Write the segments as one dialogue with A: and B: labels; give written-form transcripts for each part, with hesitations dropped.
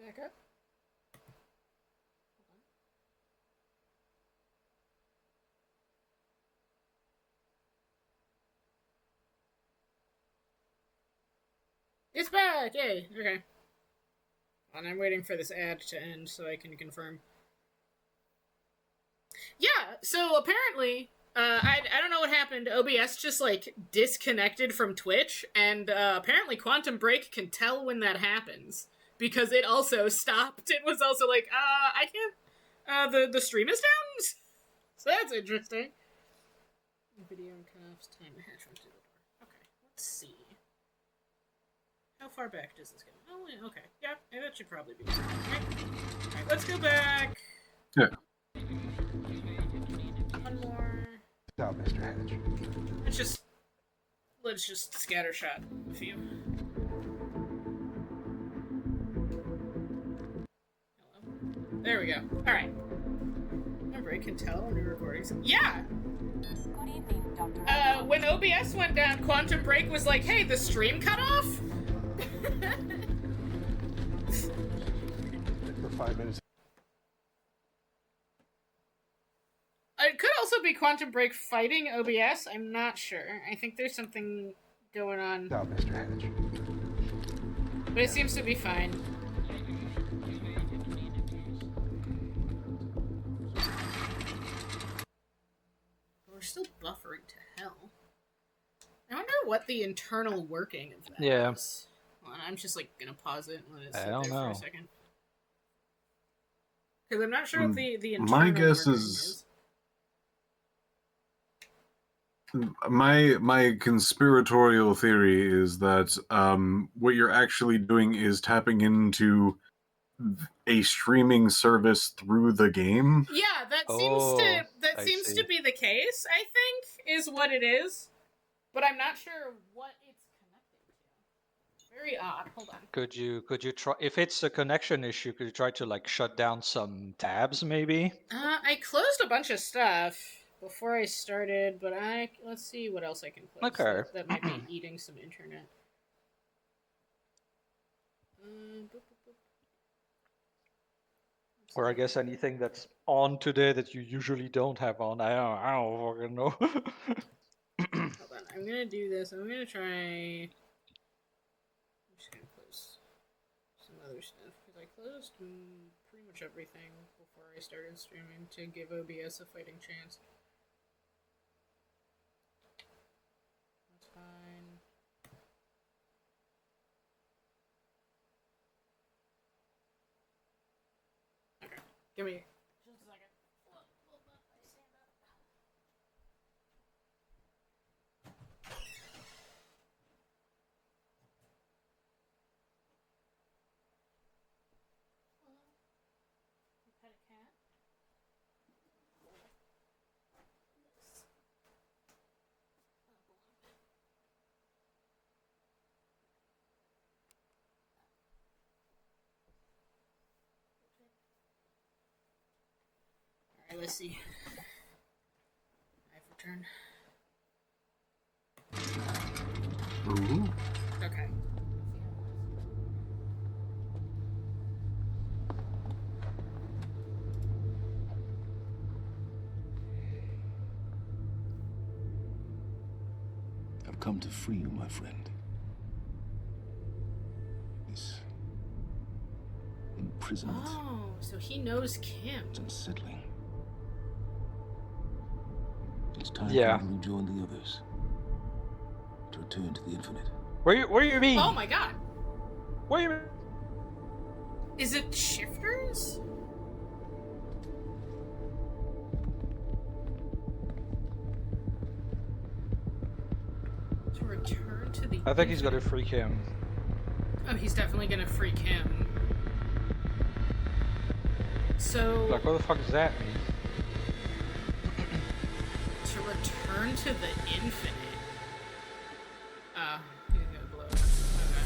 A: Back up. It's back! Yay! Okay. And I'm waiting for this ad to end so I can confirm. Yeah, so apparently, I don't know what happened. OBS just, like, disconnected from Twitch, and apparently Quantum Break can tell when that happens. Because it also stopped. It was also like, I can't, the stream is down? So that's interesting. Video and cuffs, time to hatch onto the door. Okay, let's see. How far back does this go? Oh, okay. Yeah, that should probably be good. Alright, let's go back.
B: Yeah.
A: One more.
C: Stop, Mr. Hatch.
A: Let's just scattershot a few. Hello. There we go. Alright. Remember, I can tell when you're recording. Yeah!
D: Good evening, Dr.
A: When OBS went down, Quantum Break was like, hey, the stream cut off?
C: For 5 minutes.
A: It could also be Quantum Break fighting OBS. I'm not sure. I think there's something going on.
C: Stop, Mr. Hatch.
A: But it seems to be fine. We're still buffering to hell. I wonder what the internal working of that is. Well, I'm just like gonna pause it and let it sit there for a second. Because I'm not sure what the internal
B: my guess
A: working
B: is. My conspiratorial theory is that what you're actually doing is tapping into a streaming service through the game.
A: Yeah, that seems to be the case, I think, is what it is. But I'm not sure what it's connecting to. Very odd. Hold on.
E: Could you try, if it's a connection issue, could you try to like shut down some tabs maybe?
A: I closed a bunch of stuff before I started, but let's see what else I can close.
E: Okay.
A: That might be eating some internet.
E: Or I guess anything that's on today that you usually don't have on. I don't fucking know.
A: Hold on, I'm gonna do this. I'm gonna try. I'm just gonna close some other stuff because I closed pretty much everything before I started streaming to give OBS a fighting chance. That's fine. Okay, give me just a second. I stand up. You pet a cat? Alright, let's see. I've returned.
B: Ooh.
A: Okay.
F: I've come to free you, my friend. This imprisonment
A: Oh, so he knows Kim.
F: is unsettling. It's time
E: Yeah.
F: for you to rejoin the others. To return to the infinite.
E: Where you mean?
A: Oh my god.
E: Where you mean?
A: Is it shifters? To return to the
E: I think he's gonna freak him.
A: Oh, he's definitely gonna freak him. So
E: Like, what the fuck does that mean?
A: to return to the infinite. He's gonna blow up. Okay.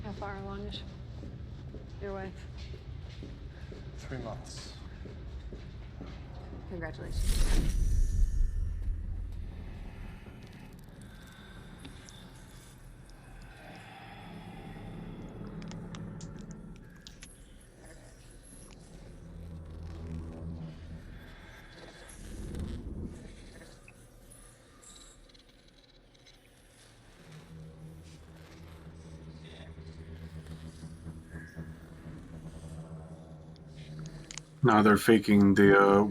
G: How far along is your wife?
C: 3 months.
G: Congratulations.
B: Now they're faking the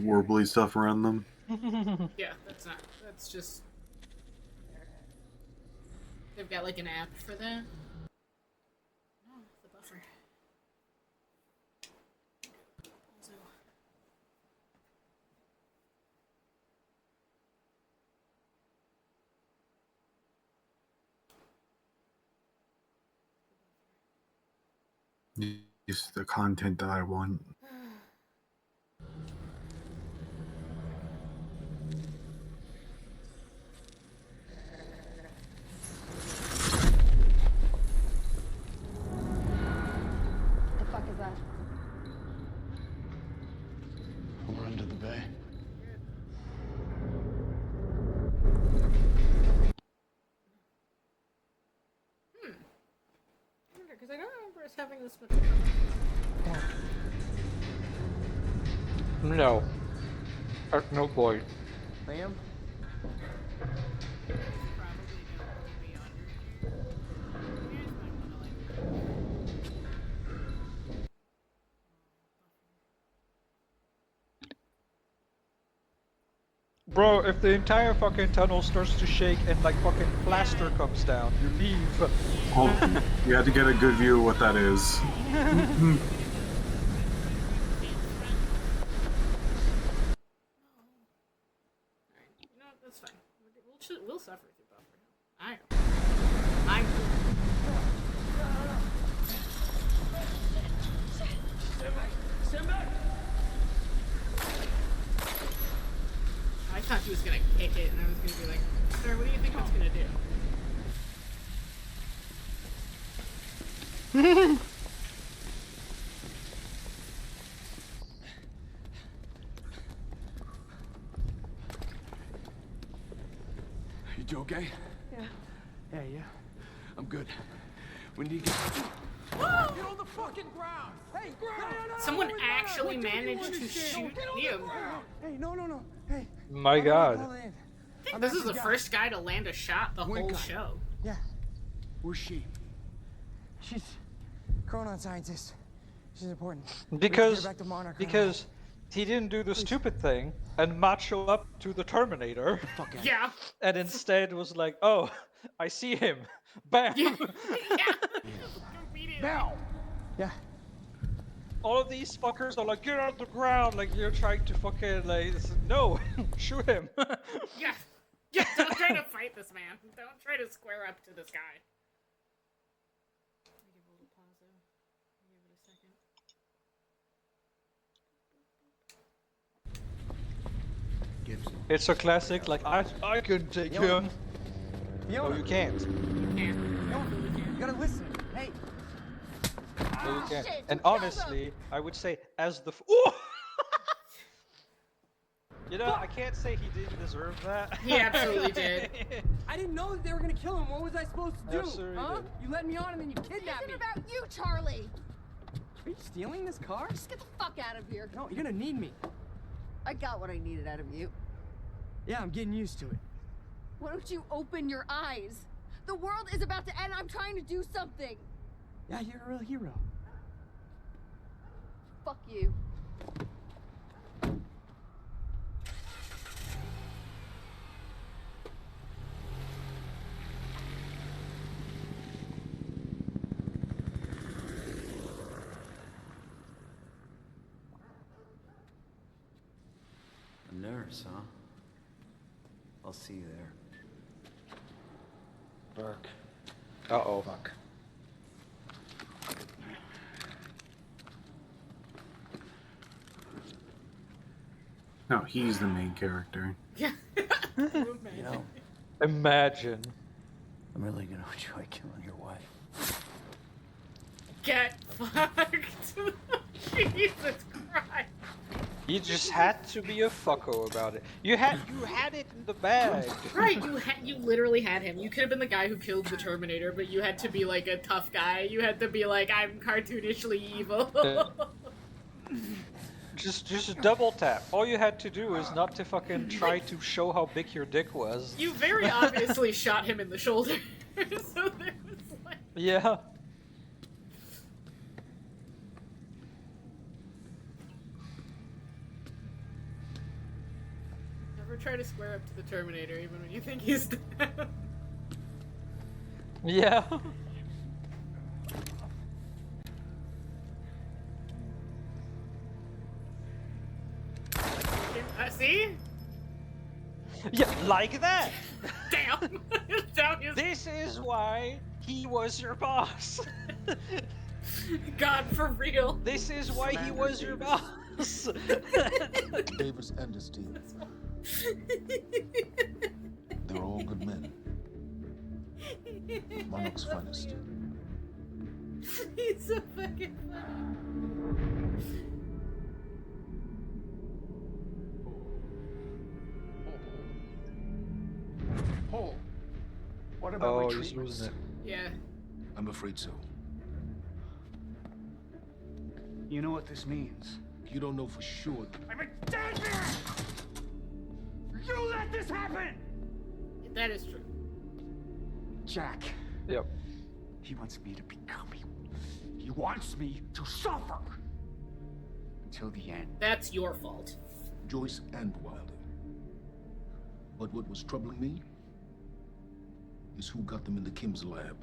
B: warbly stuff around them.
A: Yeah, that's not. That's just. They've got like an app for that. Oh, the buffer. Also.
B: It's the content that I want.
G: The fuck is that?
F: We're under the bay.
A: Because I don't remember us having this much.
E: No. At no point.
C: Liam?
A: Probably don't be under here. You guys might want to like.
E: Bro, if the entire fucking tunnel starts to shake and like fucking plaster comes down, you leave.
B: Oh, you had to get a good view of what that is.
A: You know what? That's fine. We'll suffer through buffer. I'm I thought she was gonna kick it, and I was gonna be like, "Sir, what do you think it's gonna do?"
C: You okay?
G: Yeah.
C: Yeah. I'm good. We need to get... Get on the fucking ground! Hey, ground!
A: Someone actually managed to shoot Liam.
C: Hey, no. Hey.
E: My god.
A: I think this is the first guy to land a shot the whole show.
C: Yeah. Where's she? She's chronon scientist. She's important.
E: Because he didn't do the stupid thing and macho up to the Terminator.
A: Yeah.
E: And instead was like, oh, I see him. Bam!
A: Yeah.
C: Now! Yeah.
E: All of these fuckers are like, get out the ground, like you're trying to fucking like, no, shoot him.
A: Yeah. Yeah, don't try to fight this man. Don't try to square up to this guy. Let me give a little pause though. Give it a second.
C: Gibson.
E: It's a classic, like, I can take him. No, you can't.
A: Yeah.
C: You gotta listen. Hey.
E: No, you can't.
G: Shit,
E: And
G: kill
E: honestly, I would say, as the. Ooh! You know, I can't say he didn't deserve that.
A: He absolutely did.
H: I didn't know that they were gonna kill him. What was I supposed to do?
E: Absolutely
H: Huh?
E: did.
H: You let me on and then you
G: This
H: kidnapped me.
G: isn't about you, Charlie.
H: Are you stealing this car?
G: Just get the fuck out of here.
H: No, you're gonna need me.
G: I got what I needed out of you.
H: Yeah, I'm getting used to it.
G: Why don't you open your eyes? The world is about to end. I'm trying to do something.
H: Yeah, you're a real hero.
G: Fuck you.
I: A nurse, huh? I'll see you there.
C: Burke.
E: Uh-oh.
C: Fuck.
B: No, he's the main character.
A: Yeah.
I: You know,
E: Imagine.
I: I'm really gonna enjoy killing your wife.
A: Get fucked. Jesus Christ.
E: You just had to be a fucko about it. You had it in the bag.
A: Right, you literally had him. You could have been the guy who killed the Terminator, but you had to be like a tough guy. You had to be like, I'm cartoonishly evil.
E: Just double tap. All you had to do is not to fucking try to show how big your dick was.
A: You very obviously shot him in the shoulder. So there was like...
E: Yeah.
A: Never try to square up to the Terminator, even when you think he's dead.
E: Yeah.
A: See?
E: Yeah, like that.
A: Damn.
E: This is why he was your boss.
A: God, for real.
E: This is why he was your boss.
F: Davis and his team. They're all good men. Monarch's finest.
A: He's so fucking funny.
F: Paul, what about my
E: he's
F: treatment?
E: losing it.
A: Yeah.
F: I'm afraid so.
I: You know what this means?
F: You don't know for sure.
I: I'm a dead man! You let this happen!
A: That is true.
I: Jack.
E: Yep.
I: He wants me to become him. He wants me to suffer. Until the end.
A: That's your fault.
F: Joyce and Wilder. But what was troubling me is who got them into Kim's lab.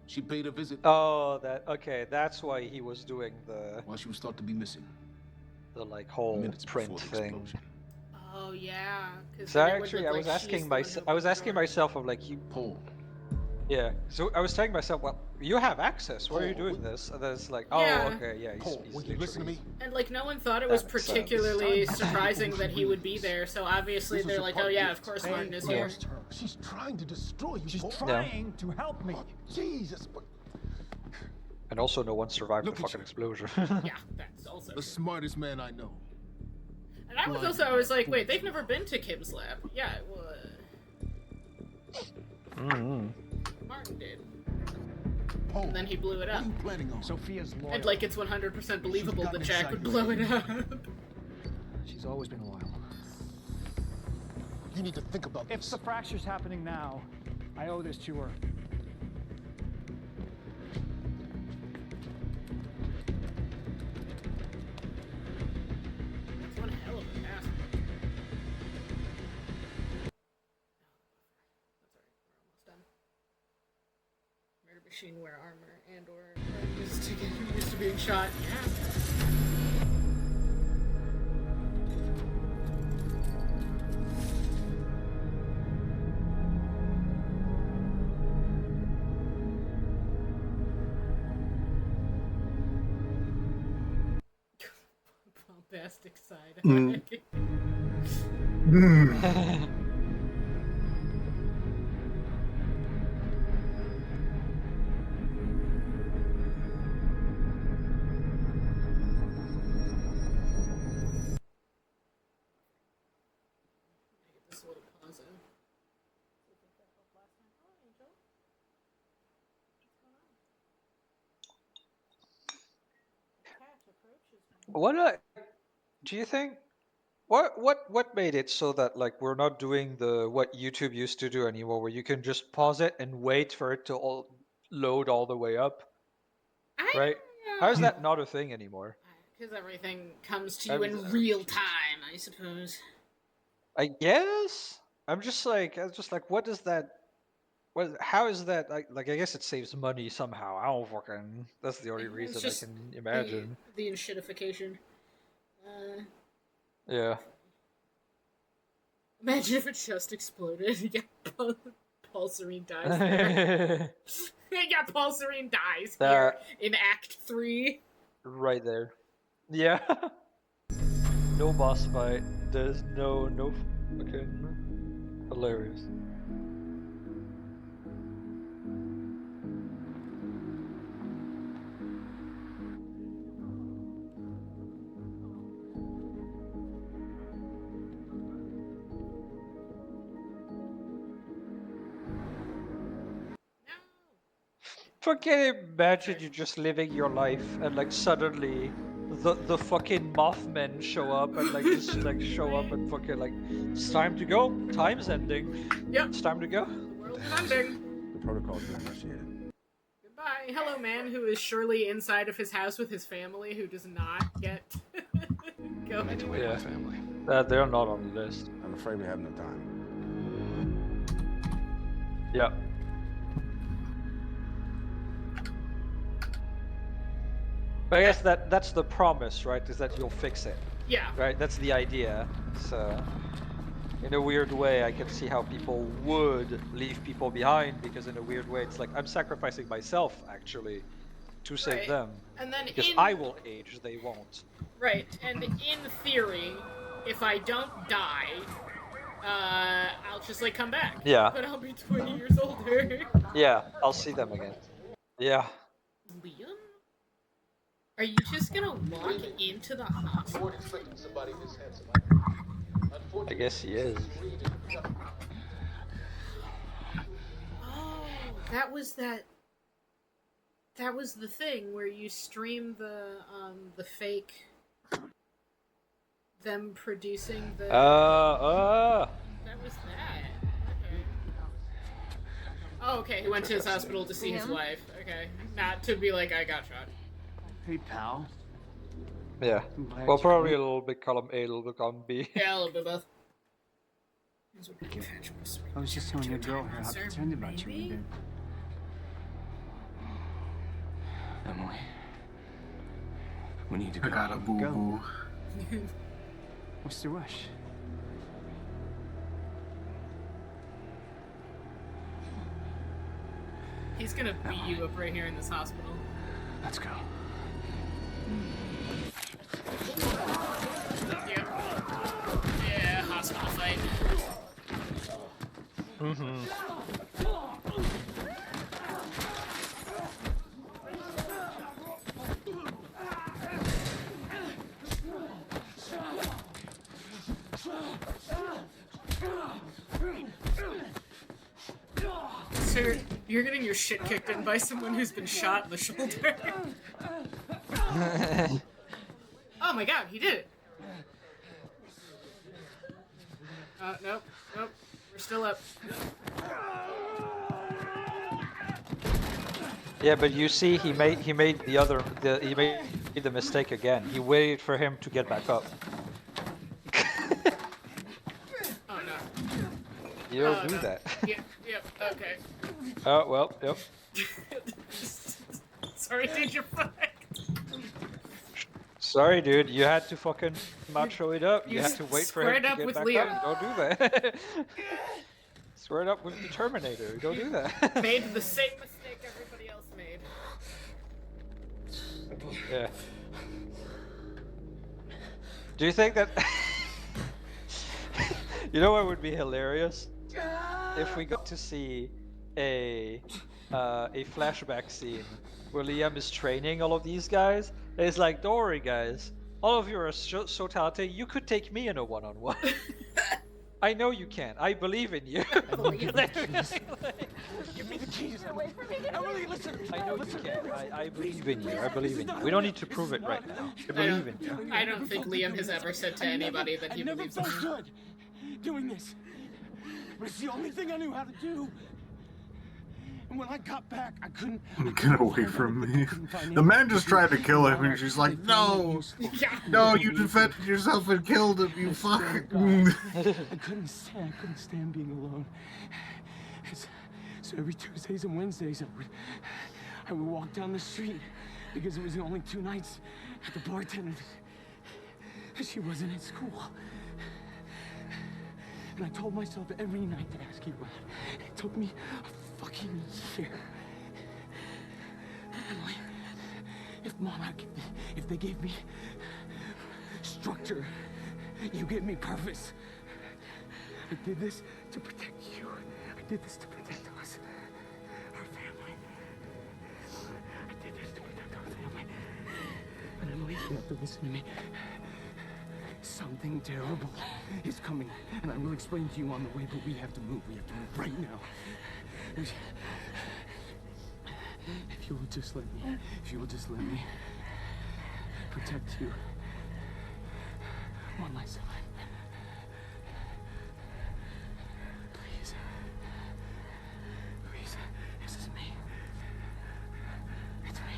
F: She paid a visit
E: Oh, okay. That's why he was doing
F: while she was thought to be missing.
E: the like whole
F: Minutes
E: print
F: before the
E: thing.
F: explosion.
A: Oh yeah. 'Cause
E: So
A: then it would
E: actually,
A: look
E: I was
A: like
E: asking
A: she's the one who
E: I
A: opened
E: was
A: the
E: asking
A: door.
E: myself of like you.
F: Paul,
E: Yeah. So I was telling myself, well, you have access. Why are you
F: Paul,
E: doing this? And then it's like, oh,
A: Yeah.
E: okay, yeah.
F: Paul, will you listen to me?
A: And like no one thought it was
E: That makes sense.
A: particularly surprising that he would be there, so obviously
F: This was
A: they're
F: a
A: like,
F: part
A: oh
F: of
A: yeah,
F: it.
A: of course
F: Hey,
A: Martin is
F: we
A: here.
F: lost her. She's trying to destroy you.
I: She's
F: Paul.
I: trying to help me.
F: Jesus, but
E: And also, no one survived
F: Look
E: the
F: at
E: fucking
F: you.
E: explosion.
A: Yeah, that's also
F: the
A: true.
F: smartest man I know.
A: And I was like, wait, they've never been to Kim's lab. Yeah, well, Martin did.
F: Paul,
A: And then he blew it
F: what
A: up.
F: are you planning on?
I: Sophia's loyal.
A: And like it's 100% believable
F: gotten
A: that Jack
F: inside
A: would
F: your
A: blow it
F: head.
A: up.
I: She's always been loyal.
F: You need to think about
H: If
F: this.
H: the fracture's happening now, I owe this to her.
A: That's one hell of a pass. That's alright, we're almost done. Murder machine wear armor and or used to being shot. Yeah. Bombastic side. This little pause in.
E: Do you think? What made it so that like we're not doing what YouTube used to do anymore, where you can just pause it and wait for it to load all the way up, right? How is that not a thing anymore?
A: Because everything comes to you in real time, I suppose.
E: I guess I'm just like what does that? How is that? Like I guess it saves money somehow. I don't fucking. That's the only
A: It's
E: reason I
A: just
E: can imagine.
A: The enshittification.
E: Yeah.
A: Imagine if it just exploded. Yeah, Paul Serene dies there. Yeah, Paul Serene dies here in Act 3.
E: Right there. Yeah. no boss fight. There's no fucking hilarious. Fucking imagine you just living your life and like suddenly the fucking Mothmen show up and like just like show up and fucking like it's time to go. Time's ending.
A: Yep.
E: It's time to go.
A: The world is ending.
C: The protocol's been initiated.
A: Goodbye. Hello, man who is surely inside of his house with his family who does not get go anywhere.
E: Yeah.
I: Family.
E: They're not on the list.
C: I'm afraid we have no time.
E: Yeah. But I guess that's the promise, right? Is that you'll fix it,
A: Yeah.
E: right? That's the idea. So, in a weird way, I can see how people would leave people behind because, in a weird way, it's like I'm sacrificing myself actually to save
A: Right.
E: them.
A: And then
E: Because
A: in
E: I will age, they won't.
A: right, and in theory, if I don't die, I'll just like come back.
E: Yeah.
A: But I'll be 20 years older.
E: Yeah, I'll see them again. Yeah.
A: Liam? Are you just gonna walk into the hospital?
E: I guess he is.
A: Oh, that was the thing where you stream the fake them producing the that was that. Okay. Oh, okay, he went to his hospital to see his wife. Okay. Not to be like I got shot.
I: Hey, pal.
E: Yeah. Well, probably a little bit column A, a little bit column B.
A: Yeah, a little bit both.
H: I was just telling your girl here how concerned about you we've been.
I: Emily. We need to
B: I
I: go.
B: got a boo-boo.
H: What's the rush?
A: He's gonna beat you up right here in this hospital.
I: Let's go.
A: Yep. Yeah, hospital fight. So you're getting your shit kicked in by someone who's been shot in the shoulder. Oh my god, he did it! Nope, we're still up.
E: Yeah, but you see, he made the mistake again. He waited for him to get back up.
A: Oh no.
E: You don't do
A: no.
E: that.
A: Yep, okay.
E: Oh well, yep.
A: Sorry, dude, you're fucked.
E: Sorry, dude. You had to fucking macho it up. You had to wait for him
A: squared
E: to
A: up
E: get
A: with
E: back
A: Liam.
E: up. Don't do that. Squared up with the Terminator. Don't do that.
A: Made the same mistake everybody else made.
E: Yeah. Do you think that? You know what would be hilarious? If we got to see a flashback scene where Liam is training all of these guys. And it's like, don't worry, guys. All of you are so talented. You could take me in a one-on-one. I know you can. I believe in you.
I: Give me the keys. Emily, listen.
E: I know you can. I believe in you. I believe in you. We don't need to prove it right now. I believe in you.
A: I don't think Liam has ever said to anybody that he believes in
I: I never
A: him.
I: felt good doing this. But it's the only thing I knew how to do. And when I got back, I couldn't...
B: Get away from me. The man just tried to kill him, and she's like, no! No, you defended yourself and killed him, you fuck!
I: I couldn't stand being alone. So every Tuesdays and Wednesdays, I would walk down the street because it was the only 2 nights at the bartender. She wasn't at school. And I told myself every night to ask you out. It took me a fucking year. Emily, if they gave me structure You give me purpose. I did this to protect you. I did this to protect us. Our family. I did this to protect our family. And Emily, you have to listen to me. Something terrible is coming. And I will explain to you on the way, but we have to move. We have to move right now. If you will just let me, protect you. One last time. Please. Please. This is me. It's me.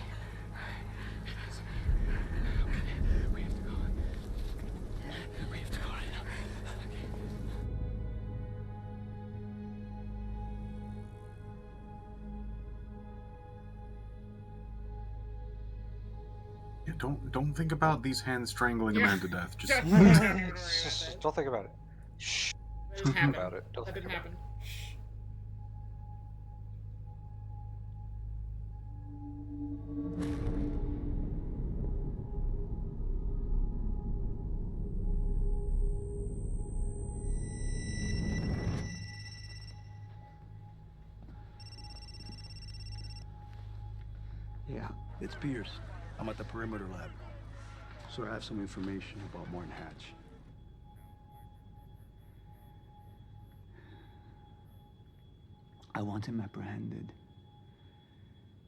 I: It is me. Okay. We have to go. We have to go right now. Okay.
B: Yeah, don't think about these hands strangling a man to death. Just
E: Just don't think about it. Shh.
A: That didn't happen.
E: About it. Don't
A: That
E: think
A: didn't
E: about
A: happen.
I: Yeah.
F: It's Pierce. I'm at the perimeter lab. So I have some information about Martin Hatch.
H: I want him apprehended.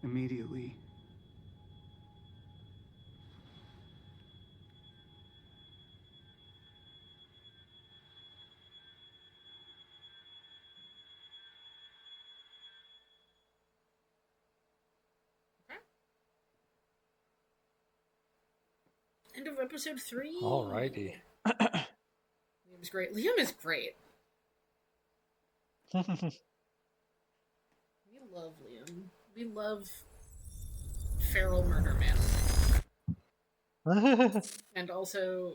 H: Immediately.
A: End of episode 3.
E: Alrighty.
A: Liam's great. Liam is great. We love Liam. We love Feral Murder Man. And also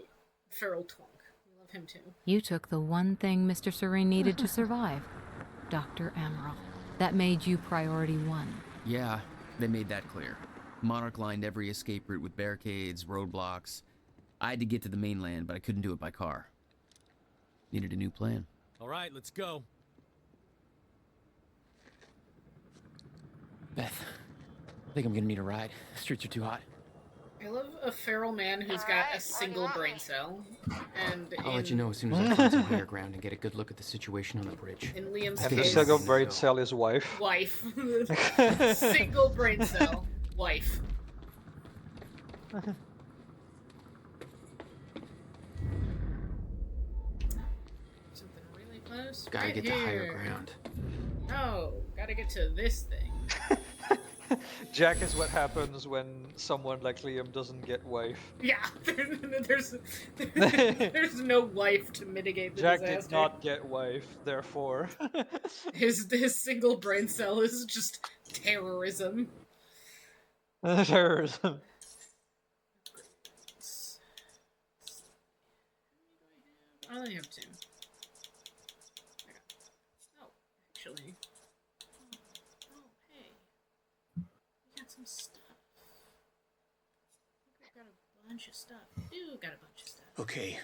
A: Feral Twunk. We love him too.
J: You took the one thing Mr. Serene needed to survive. Dr. Amaral. That made you priority 1.
K: Yeah, they made that clear. Monarch lined every escape route with barricades, roadblocks. I had to get to the mainland, but I couldn't do it by car. Needed a new plan.
C: All right, let's go.
K: Beth, I think I'm gonna need a ride. The streets are too hot.
A: I love a feral man who's got a single brain cell. And
H: I'll let you know as soon as I find some higher ground and get a good look at the situation on the bridge.
A: In Liam's
E: And the
A: case,
E: single brain cell is wife.
A: wife. Single brain cell. Wife. Something really close.
H: Gotta
A: right
H: get to higher
A: here.
H: ground.
A: No, gotta get to this thing.
E: Jack is what happens when someone like Liam doesn't get wife.
A: Yeah, there's no wife to mitigate the
E: Jack
A: disaster.
E: did not get wife, therefore.
A: His single brain cell is just terrorism.
E: Terrorism.
A: I only have 2. Oh, actually. Oh, hey. We got some stuff. We've got a bunch of stuff. Got a bunch of stuff.
F: Okay,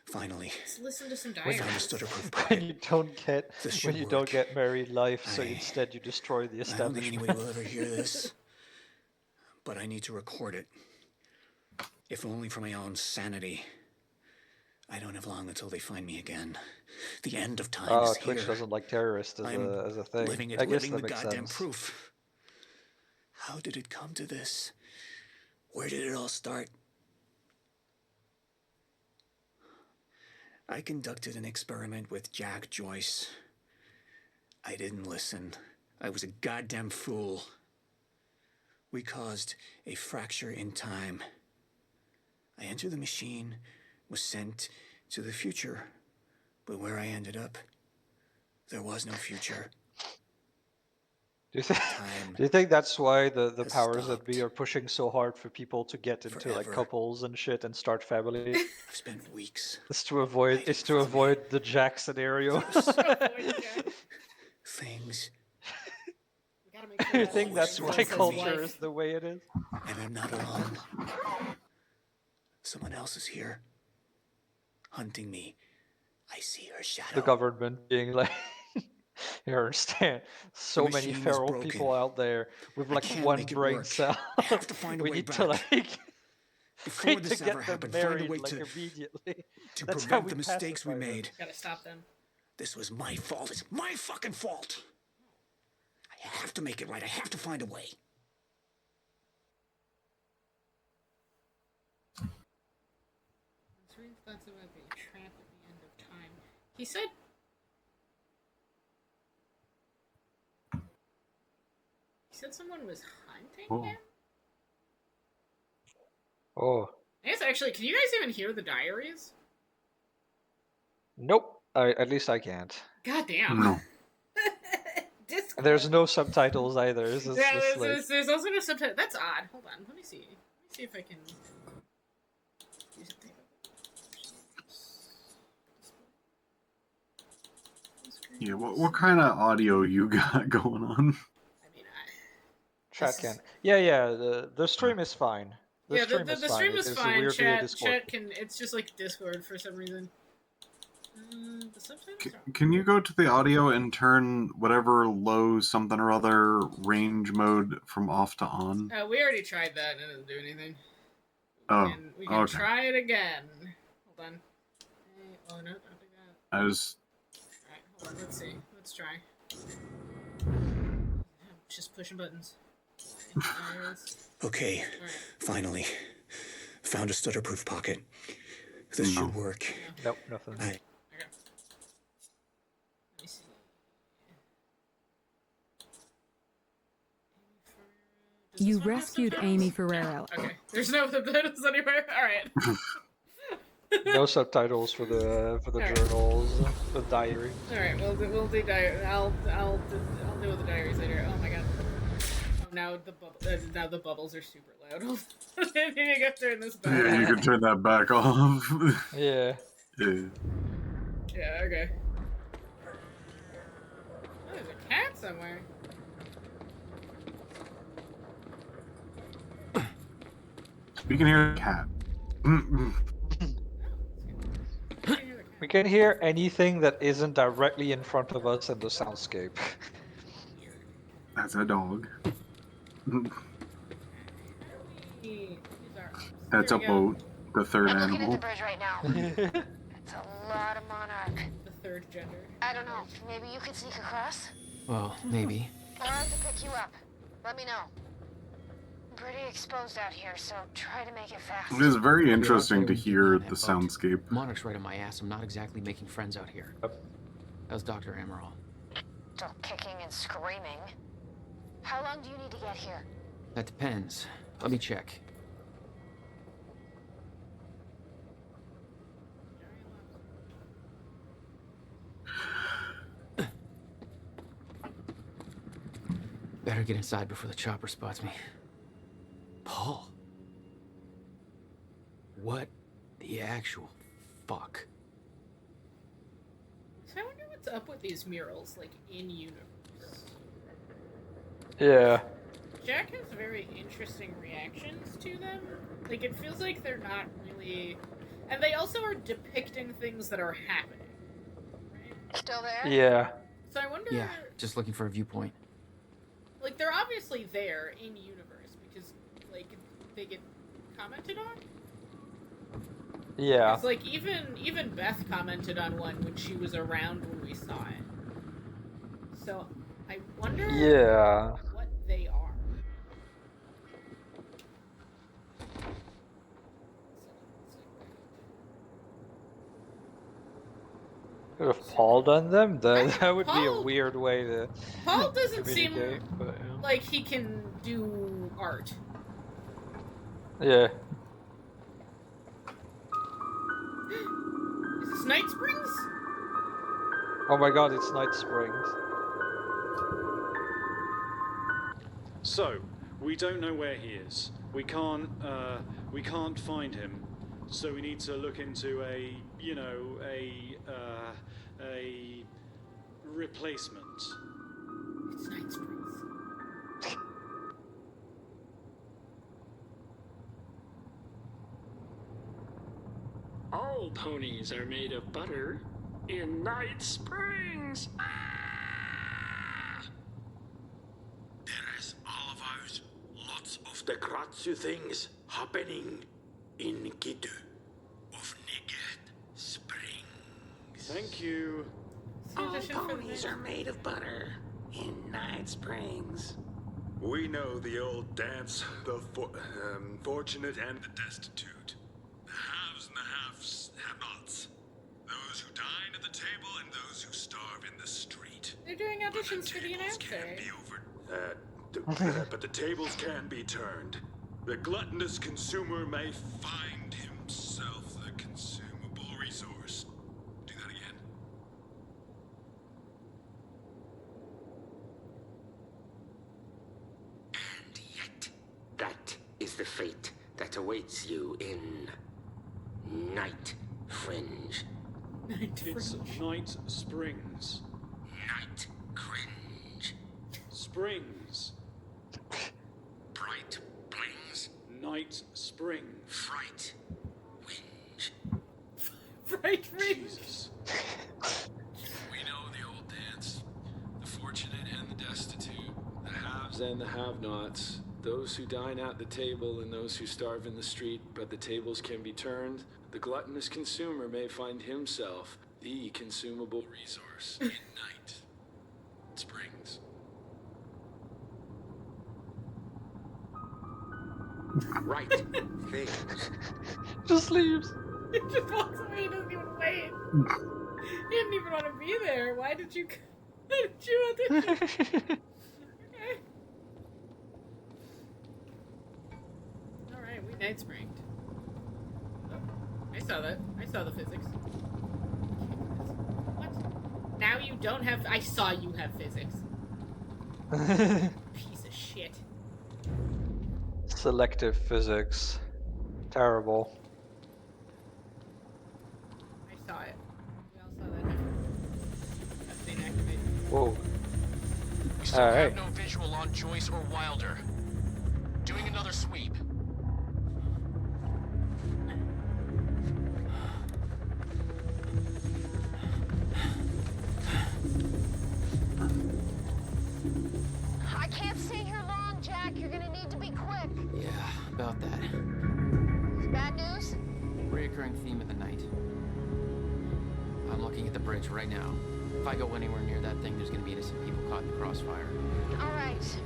F: finally.
A: Let's listen to some
F: We
A: diagrams.
F: understood a proof
E: when
F: point.
E: you don't get
F: This
E: when
F: should
E: you
F: work.
E: don't get married life, so
F: I-
E: instead you destroy the
F: I don't think
E: establishment.
F: anyone will ever hear this, but I need to record it. If only for my own sanity. I don't have long until they find me again. The end of time
E: Oh,
F: is
E: Twitch
F: here.
E: doesn't like terrorists
F: I'm
E: as a thing.
F: living it,
E: I guess
F: living
E: that
F: the
E: makes
F: goddamn
E: sense.
F: proof. How did it come to this? Where did it all start? I conducted an experiment with Jack Joyce. I didn't listen. I was a goddamn fool. We caused a fracture in time. I entered the machine, was sent to the future, but where I ended up, there was no future.
E: Do you think that's why the
F: has
E: powers that be
F: stopped.
E: are pushing so hard for people to get into like
F: Forever.
E: couples and shit and start family?
F: I've spent weeks.
E: It's to avoid the Jack scenario.
F: Things.
E: I think that's
F: Always
E: why
F: for me.
E: culture is the way it is.
F: And I'm not alone. Someone else is here. hunting me. I see her shadow.
E: The government being like, you understand, so many
F: machine is
E: feral
F: broken.
E: people out there with
F: I
E: like
F: can't
E: one
F: make it
E: brain
F: work.
E: cell.
F: I have to find a
E: We
F: way
E: need
F: back.
E: to like
F: Before
E: to
F: this
E: get
F: ever
E: them
F: happened, find a
E: married
F: way
E: like
F: to
E: immediately.
F: to
E: That's how
F: prevent
E: we
F: the mistakes we
E: pacify them.
F: made.
A: Gotta stop them.
F: This was my fault. It's my fucking fault. I have to make it right. I have to find a way.
A: Thoughts about being trapped at the end of time. He said. He said someone was hunting him.
E: Oh.
A: I guess actually, can you guys even hear the diaries?
E: Nope. At least I can't.
A: God damn.
B: No.
E: There's no subtitles either. It's just,
A: Yeah,
E: it's like...
A: there's also no subtitle. That's odd. Hold on, let me see. Let me see if I can.
B: Yeah, what kind of audio you got going on?
E: Chat can. Yeah. The stream is fine.
A: The stream is
E: There's
A: fine.
E: weirdly a Discord.
A: Chat can. It's just like Discord for some reason. The subtitles are...
B: Can you go to the audio and turn whatever low something or other range mode from off to on?
A: We already tried that and it didn't do anything. We can
B: okay.
A: try it again. Hold on. Oh no, don't do that.
B: I was...
A: Alright, hold on, let's see. Let's try. I'm just pushing buttons.
F: Okay, finally. Found a stutter-proof pocket. This should work.
E: Nope, nothing.
A: Let me see.
J: You rescued Amy Ferrero.
A: Okay, there's no subtitles anywhere. All right.
E: No subtitles for the journals, the diary.
A: All right, we'll do diary. I'll deal with the diaries later. Oh my god. Oh, now the bubbles are super loud. I need to go turn this back.
B: Yeah, you can turn that back off.
E: Yeah.
A: Yeah. Okay. Oh, there's a cat somewhere.
B: We can hear a cat.
E: We can hear anything that isn't directly in front of us in the soundscape.
B: That's a dog. That's a boat. The third
D: I'm
B: animal.
D: looking at the bridge right now. It's a lot of monarch.
A: The third gender.
D: I don't know. Maybe you could sneak across?
K: Well, maybe.
D: Or I have to pick you up. Let me know. I'm pretty exposed out here, so try to make it fast.
B: It is very interesting to hear the soundscape.
H: Monarch's right on my ass. I'm not exactly making friends out here. How's Dr. Amaral?
D: Still kicking and screaming. How long do you need to get here?
H: That depends. Let me check. Better get inside before the chopper spots me. Paul. What the actual fuck?
A: So I wonder what's up with these murals, like, in universe.
E: Yeah.
A: Jack has very interesting reactions to them. Like, it feels like they're not really... And they also are depicting things that are happening. Right?
D: Still there?
E: Yeah.
A: So I wonder...
H: Yeah, just looking for a viewpoint.
A: Like, they're obviously there in universe because, like, they get commented on.
E: Yeah.
A: It's like, even Beth commented on one when she was around when we saw it. So, I wonder what they are.
E: Could have Paul done them? That would be a weird way to
A: Paul doesn't seem
E: communicate, but, yeah.
A: like he can do art.
E: Yeah.
A: Is this Night Springs?
E: Oh my god, it's Night Springs.
L: So, we don't know where he is. We can't find him. So we need to look into a replacement.
A: It's Night Springs.
M: All ponies are made of butter in Night Springs.
N: There is always lots of the Gratsu things happening in Gitu of Niget Springs.
L: Thank you.
N: All ponies are made of butter in Night Springs.
O: We know the old dance, the fortunate and the destitute. The haves and the have-nots. Those who dine at the table and those who starve in the street.
A: They're doing auditions for the announcer.
O: But the tables can be turned. The gluttonous consumer may find himself the consumable resource. Do that again.
N: And yet, that is the fate that awaits you in Night Fringe.
L: It's Night Springs.
N: Night Cringe.
L: Springs.
N: Bright Blings.
L: Night Spring.
N: Fright. Winge.
A: Fright Winge.
L: Jesus.
O: We know the old dance. The fortunate and the destitute. The haves and the have-nots. Those who dine at the table and those who starve in the street, but the tables can be turned. The gluttonous consumer may find himself the consumable resource in Night Springs.
N: Right things.
E: Just leaves.
A: He just walks away. He doesn't even wait. He didn't even want to be there. Why did you audition? Okay. Alright, we night springed. Oh, I saw that. I saw the physics. What? Now you don't have... I saw you have physics. Piece of shit.
E: Selective physics. Terrible.
A: I saw it. We all saw that happen. That thing activated.
E: Whoa.
P: We still
E: All right.
P: have no visual on Joyce or Wilder. Doing another sweep.
D: I can't stay here long, Jack. You're gonna need to be quick.
H: Yeah, about that.
D: Bad news?
H: Reoccurring theme of the night. I'm looking at the bridge right now. If I go anywhere near that thing, there's gonna be innocent people caught in the crossfire.
D: All right.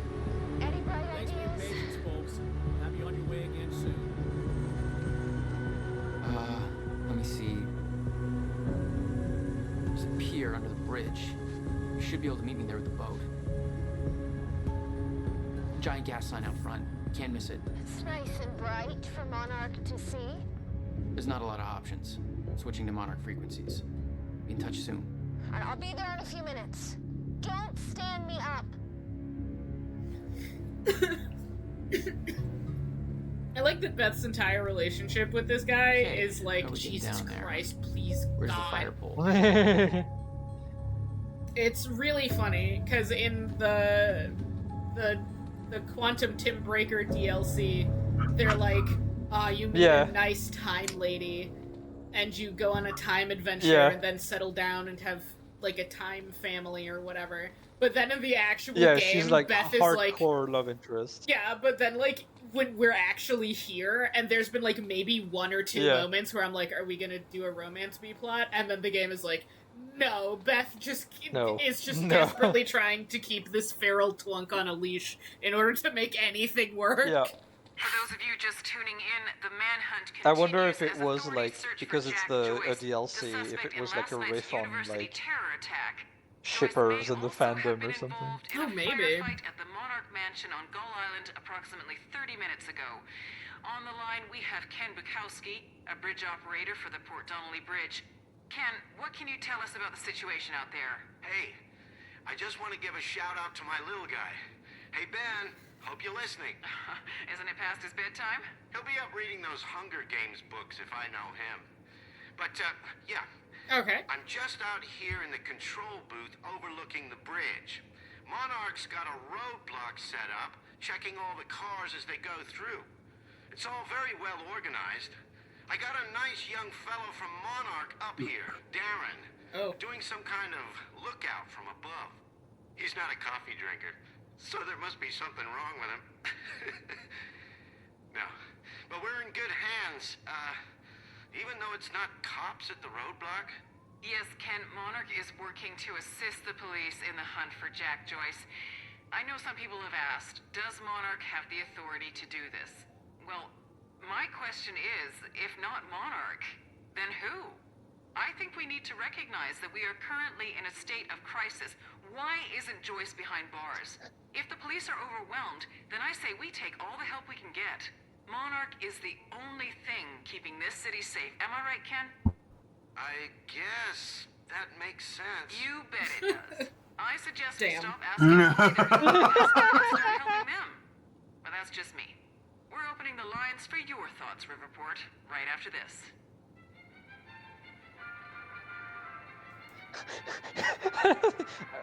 D: Any bright
M: Thanks for your
D: ideas?
M: patience, folks. We'll have you on your way again soon.
H: Let me see. There's a pier under the bridge. You should be able to meet me there with the boat. Giant gas sign out front. Can't miss it.
D: It's nice and bright for Monarch to see.
H: There's not a lot of options. Switching to Monarch frequencies. Be in touch soon.
D: All right, I'll be there in a few minutes. Don't stand me up.
A: I like that Beth's entire relationship with this guy is like,
H: how we get
A: Jesus
H: down there?
A: Christ, please,
H: Where's
A: God.
H: the fire pole?
A: It's really funny because in the Quantum Tim Breaker DLC, they're like, you meet
E: Yeah.
A: a nice time lady, and you go on a time adventure
E: Yeah.
A: and then settle down and have like a time family or whatever. But then in the actual
E: Yeah,
A: game,
E: she's like
A: Beth is like,
E: hardcore love interest.
A: yeah, but then like when we're actually here, and there's been like maybe one or two
E: Yeah.
A: moments where I'm like, are we gonna do a romance B plot? And then the game is like, no, Beth just is just
E: No.
A: desperately trying to keep this feral twunk on a leash in order to make anything work.
E: Yeah.
Q: For those of you just tuning in, the manhunt
E: I wonder if
Q: continues
E: it
Q: as
E: was
Q: authorities
E: like
Q: search for
E: because it's
Q: Jack
E: a
Q: Joyce,
E: DLC,
Q: the
E: if
Q: suspect
E: it
Q: in
E: was like a
Q: last night's
E: riff on
Q: university
E: like
Q: terror attack.
E: shippers in the fandom or something.
A: Oh, maybe.
Q: Firefight at the Monarch Mansion on Gull Island approximately 30 minutes ago. On the line, we have Ken Bukowski, a bridge operator for the Port Donnelly Bridge. Ken, what can you tell us about the situation out there?
R: Hey, I just want to give a shout out to my little guy. Hey, Ben, hope you're listening.
Q: Isn't it past his bedtime?
R: He'll be up reading those Hunger Games books if I know him. But, yeah.
A: Okay.
R: I'm just out here in the control booth overlooking the bridge. Monarch's got a roadblock set up, checking all the cars as they go through. It's all very well organized. I got a nice young fellow from Monarch up here, Darren.
A: Oh.
R: Doing some kind of lookout from above. He's not a coffee drinker, so there must be something wrong with him. No, but we're in good hands. Even though it's not cops at the roadblock.
Q: Yes, Ken, Monarch is working to assist the police in the hunt for Jack Joyce. I know some people have asked, does Monarch have the authority to do this? Well, my question is, if not Monarch, then who? I think we need to recognize that we are currently in a state of crisis. Why isn't Joyce behind bars? If the police are overwhelmed, then I say we take all the help we can get. Monarch is the only thing keeping this city safe. Am I right, Ken?
R: I guess that makes sense.
Q: You bet it does. I suggest we
A: Damn.
Q: stop asking the police and start helping them. But that's just me. We're opening the lines for your thoughts, Riverport, right after this.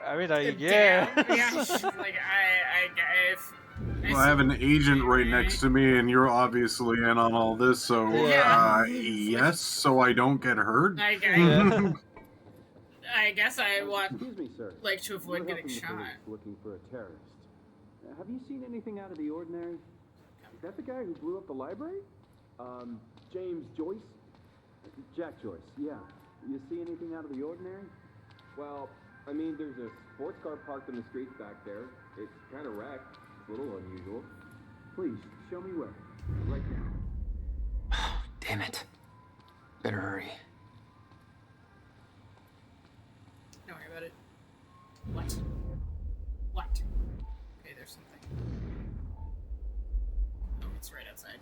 E: I mean,
A: Yeah, like
B: Well, I have an agent right next to me, and you're obviously in on all this, so yes, so I don't get hurt.
A: I guess I want
S: Excuse me, sir.
A: like to avoid
S: We're
A: getting
S: helping the
A: shot.
S: police looking for a terrorist. Have you seen anything out of the ordinary? Is that the guy who blew up the library? James Joyce? Jack Joyce, yeah. You see anything out of the ordinary? Well, I mean, there's a sports car parked in the street back there. It's kind of wrecked. It's a little unusual. Please, show me where. Right now.
H: Damn it. Better hurry.
A: Don't worry about it. What? What? Okay, there's something. Oh, it's right outside.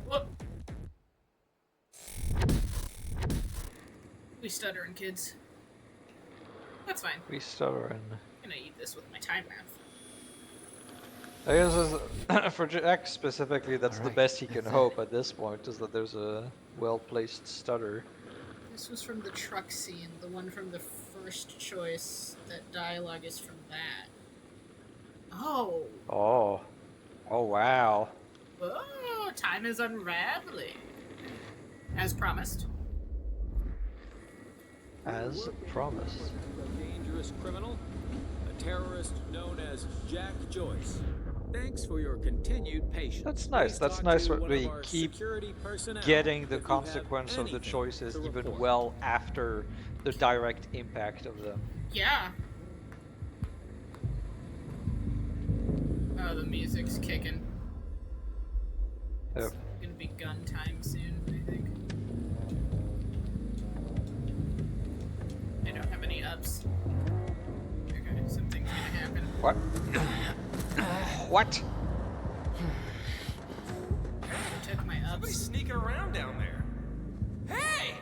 A: Whoop! We stuttering, kids. That's fine.
E: We stuttering.
A: I'm gonna eat this with my time map.
E: I guess for Jack specifically, that's the best he can hope at this point, is that there's a well-placed stutter.
A: This was from the truck scene, the one from the first choice. That dialogue is from that. Oh.
E: Oh. Oh, wow.
A: Oh, time is unraveling. As promised.
E: As promised.
O: A dangerous criminal, a terrorist known as Jack Joyce. Thanks for your continued patience.
E: That's nice.
O: Please
E: That's
O: talk
E: nice
O: to
E: when
O: one
E: we
O: of our
E: keep
O: security personnel
E: getting the
O: if you have
E: consequence of the
O: anything
E: choices
O: to
E: even
O: report.
E: well after the direct impact of them.
A: Yeah. Oh, the music's kicking.
E: Yep.
A: It's gonna be gun time soon, I think. I don't have any ups. Okay, something's gonna happen.
E: What? What?
A: Took my ups.
P: Somebody's sneaking around down there. Hey!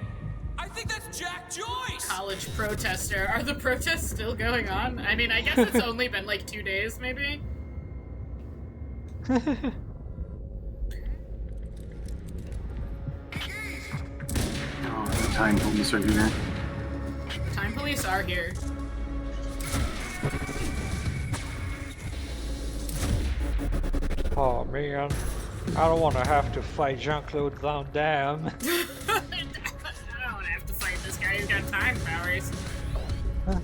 P: I think that's Jack Joyce!
A: College protester. Are the protests still going on? I mean, I guess it's only been like 2 days, maybe?
B: Oh, the time police are here.
A: Time police are here.
E: Oh man, I don't want to have to fight Jean-Claude Van Damme.
A: I don't have to fight this guy who's got time powers. Woo!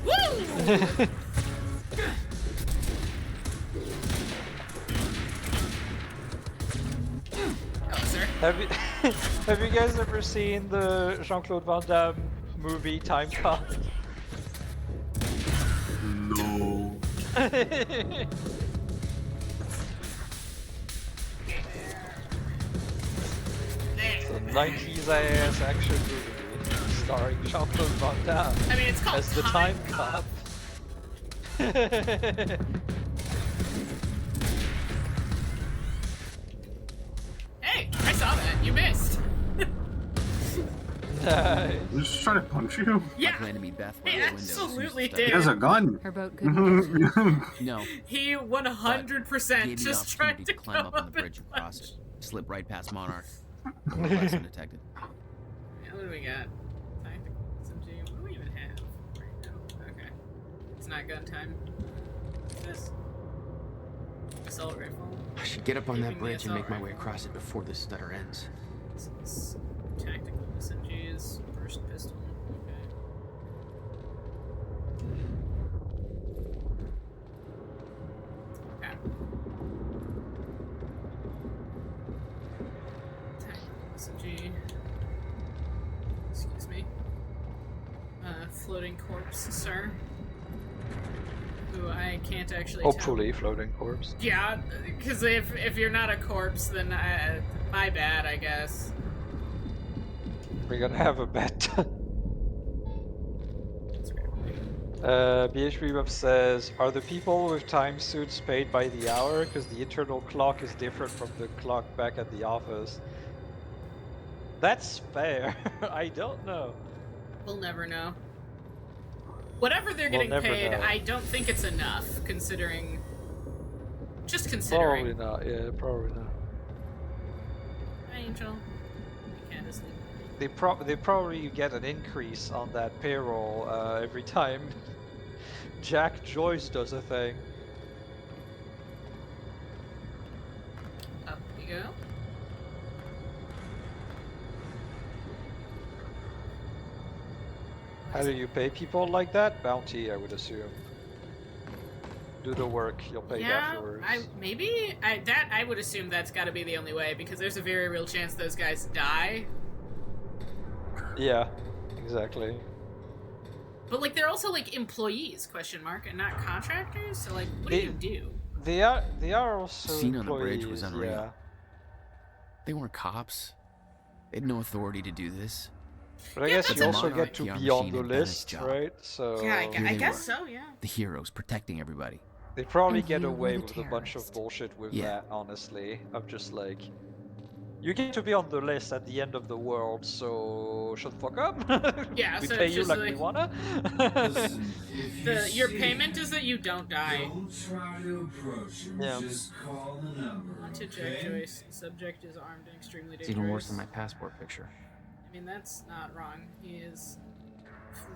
A: Hello, sir.
E: Have you guys ever seen the Jean-Claude Van Damme movie Time Cop?
B: No.
E: It's a 90s ass action movie starring Jean-Claude Van Damme
A: I mean, it's called
E: as the
A: Time
E: Time Cop.
A: Hey, I saw that. You missed.
E: Nice.
B: They're just trying to punch you.
A: Yeah.
K: I plan to meet Beth
A: He
K: by the window as soon as
A: absolutely
K: it's done.
B: He
A: did.
B: has a gun.
J: Her boat couldn't
K: No.
A: He
K: Gave
A: 100%
K: me the
A: just tried
K: opportunity
A: to
K: to climb
A: come
K: up on the
A: up
K: bridge
A: and
K: and cross
A: punch.
K: it. Slip right past Monarch. Otherwise undetected.
A: Yeah, what do we got? Tactical SMG. What do we even have right now? Okay. it's not gun time. This assault rifle.
H: I should get up on that
A: Keeping the
H: bridge and make my
A: assault
H: way
A: rifle.
H: across it before this stutter ends.
A: This is tactical SMGs, burst pistol. Okay. Okay. Tactical SMG. Excuse me. Floating corpse, sir. Who I can't actually
E: Hopefully, floating corpse.
A: tell. Yeah, because if you're not a corpse, then my bad, I guess.
E: We're gonna have a bet. BHP Web says, are the people with time suits paid by the hour? Because the internal clock is different from the clock back at the office. That's fair. I don't know.
A: We'll never know. Whatever they're
E: We'll
A: getting
E: never
A: paid,
E: know.
A: I don't think it's enough, considering... Just considering.
E: Probably not, yeah, probably not.
A: Angel. You can't just leave.
E: They probably get an increase on that payroll every time Jack Joyce does a thing.
A: Up we go.
E: How do you pay people like that? Bounty, I would assume. Do the work, you'll pay afterwards.
A: I would assume that's got to be the only way, because there's a very real chance those guys die.
E: Yeah, exactly.
A: But like they're also like employees, question mark, and not contractors. So like, what do you do?
E: They are also
K: The scene on the
E: employees,
K: bridge was unreal.
E: yeah.
K: They weren't cops. They had no authority to do this.
E: But I
A: Yeah,
E: guess
A: that's
E: you
A: a
E: also
K: Monarch
E: get to
K: PR
E: be on
K: machine
E: the
K: had done its
E: list,
K: job.
E: right? So
A: Yeah,
K: Here
A: I
K: they
A: guess
K: were,
A: so. Yeah.
K: The heroes protecting everybody.
E: they probably
J: And
E: get
J: you were
E: away
J: the
E: with a bunch of
J: terrorist.
E: bullshit with
K: Yeah.
E: that, honestly. Of just like, you get to be on the list at the end of the world, so shut the fuck up.
A: Yeah,
E: We
A: so
E: pay
A: it's
E: you
A: just
E: like
A: like-
E: we wanna.
I: Listen, if you
A: Your
I: see
A: payment
I: him,
A: is that you don't die.
I: don't try to approach him.
E: Yeah.
I: Just call the number.
A: On to Jack
I: okay?
A: Joyce. Subject is armed and extremely
H: It's
A: dangerous.
H: even worse than my passport picture.
A: I mean, that's not wrong. He is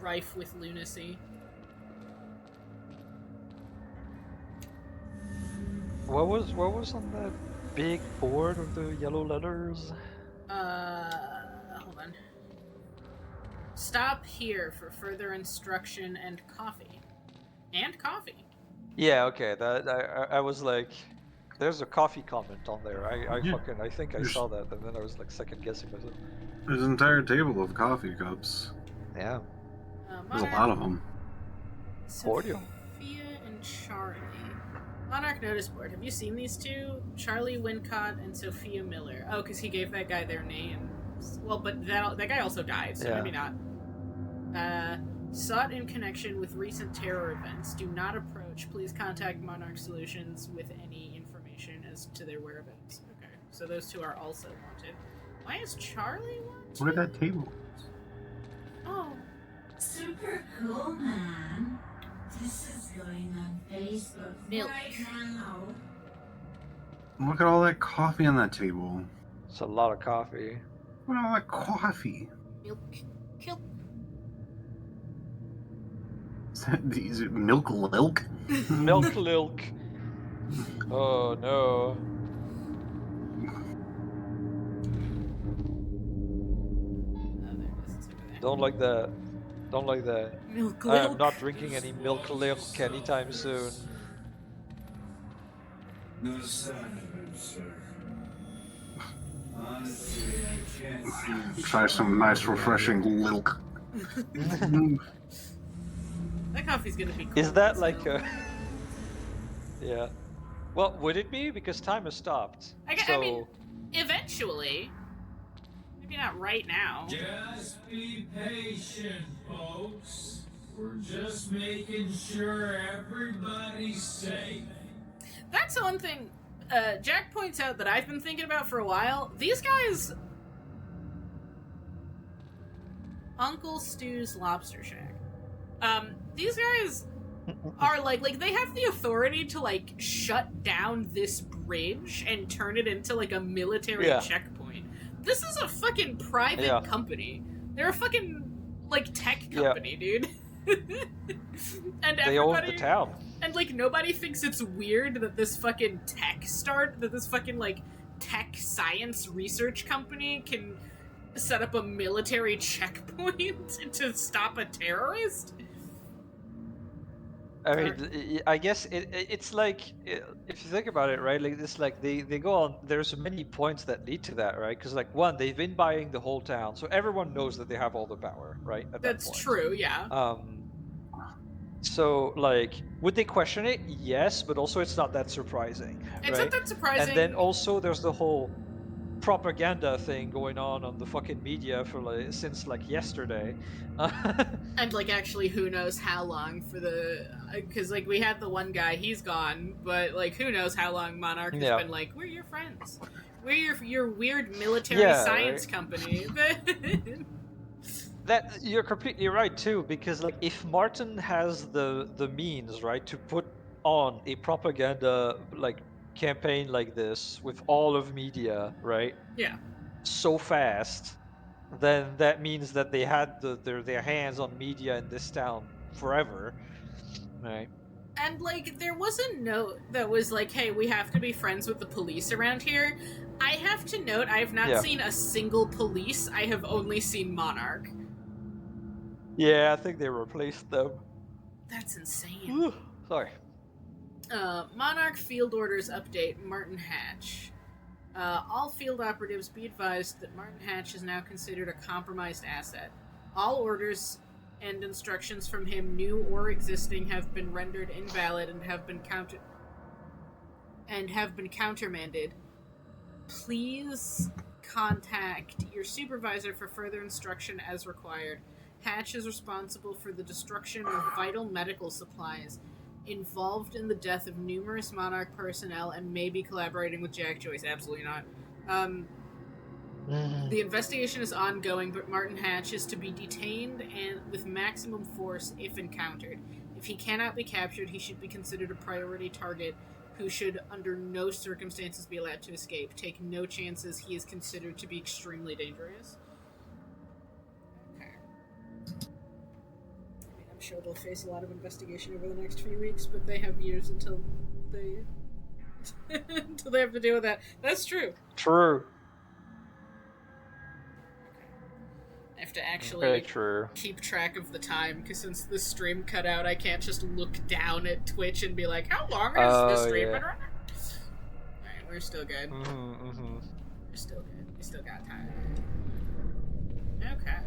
A: rife with lunacy.
E: What was on that big board with the yellow letters?
A: Hold on. Stop here for further instruction and coffee. And coffee.
E: Yeah, okay. That I was like, there's a coffee comment on there. I
B: Yeah.
E: I think I
B: There's-
E: saw that, and then I was like second guessing myself.
B: There's an entire table of coffee cups.
E: Yeah.
B: There's a lot of them.
E: Cordial.
A: Sophia and Charlie. Monarch notice board. Have you seen these two? Charlie Wincott and Sophia Miller. Oh, because he gave that guy their name. Well, but that guy also died, so
E: Yeah.
A: maybe not. Sought in connection with recent terror events. Do not approach. Please contact Monarch Solutions with any information as to their whereabouts. Okay, so those two are also wanted. Why is Charlie wanted?
B: Look at that table.
A: Oh.
T: Super cool, man. This is going on Facebook
A: Milk.
T: right now.
B: Look at all that coffee on that table.
E: It's a lot of coffee.
B: Look at all that coffee.
A: Milk. Kill.
B: Is it milk lilk?
E: Milk lilk. Oh no. Don't like that. Don't like that.
A: Milk
E: I am
A: lilk.
E: not drinking any milk lilk anytime soon.
I: No sign of it, sir. Honestly, I can't see.
B: Try some nice, refreshing lilk.
A: That coffee's gonna be cool.
E: Is that like a... Yeah. Well, would it be? Because time has stopped.
A: I mean, eventually. Maybe not right now.
I: Just be patient, folks. We're just making sure everybody's safe.
A: That's the one thing Jack points out that I've been thinking about for a while. These guys... Uncle Stu's Lobster Shack. These guys are like they have the authority to like shut down this bridge and turn it into like a military checkpoint. This is a fucking private company. They're a fucking like tech company, dude. And
E: they own the town.
A: And like nobody thinks it's weird that this fucking tech tech science research company can set up a military checkpoint to stop a terrorist.
E: I mean, I guess it's like, if you think about it, right? Like it's like they go on. There's many points that lead to that, right? Because like one, they've been buying the whole town, so everyone knows that they have all the power, right? At that
A: That's
E: point.
A: true, yeah.
E: So like, would they question it? Yes, but also it's not that surprising,
A: It's
E: right?
A: not that surprising.
E: And then also there's the whole propaganda thing going on the fucking media for like since like yesterday.
A: And like actually who knows how long for the because like we had the one guy, he's gone, but like who knows how long Monarch has been like, we're your friends, we're your weird military science company.
E: That you're completely right too, because like if Martin has the means, right, to put on a propaganda like campaign like this with all of media, right,
A: yeah,
E: so fast, then that means that they had their hands on media in this town forever, right?
A: And like there was a note that was like, hey, we have to be friends with the police around here. I have to note I have not seen a single police. I have only seen Monarch.
E: Yeah, I think they replaced them.
A: That's insane.
E: Sorry.
A: Monarch Field Orders Update, Martin Hatch. All field operatives be advised that Martin Hatch is now considered a compromised asset. All orders and instructions from him, new or existing, have been rendered invalid and have been countermanded. Please contact your supervisor for further instruction as required. Hatch is responsible for the destruction of vital medical supplies, involved in the death of numerous Monarch personnel, and may be collaborating with Jack Joyce. Absolutely not. The investigation is ongoing, but Martin Hatch is to be detained and with maximum force if encountered. If he cannot be captured, he should be considered a priority target who should under no circumstances be allowed to escape. Take no chances. He is considered to be extremely dangerous. Okay. I mean, I'm sure they'll face a lot of investigation over the next few weeks, but they have years until they until they have to deal with that. That's true.
E: True.
A: I have to actually keep track of the time, because since the stream cut out, I can't just look down at Twitch and be like, how long has this stream been running? Alright, we're still good. We're still good. We still got time. Okay.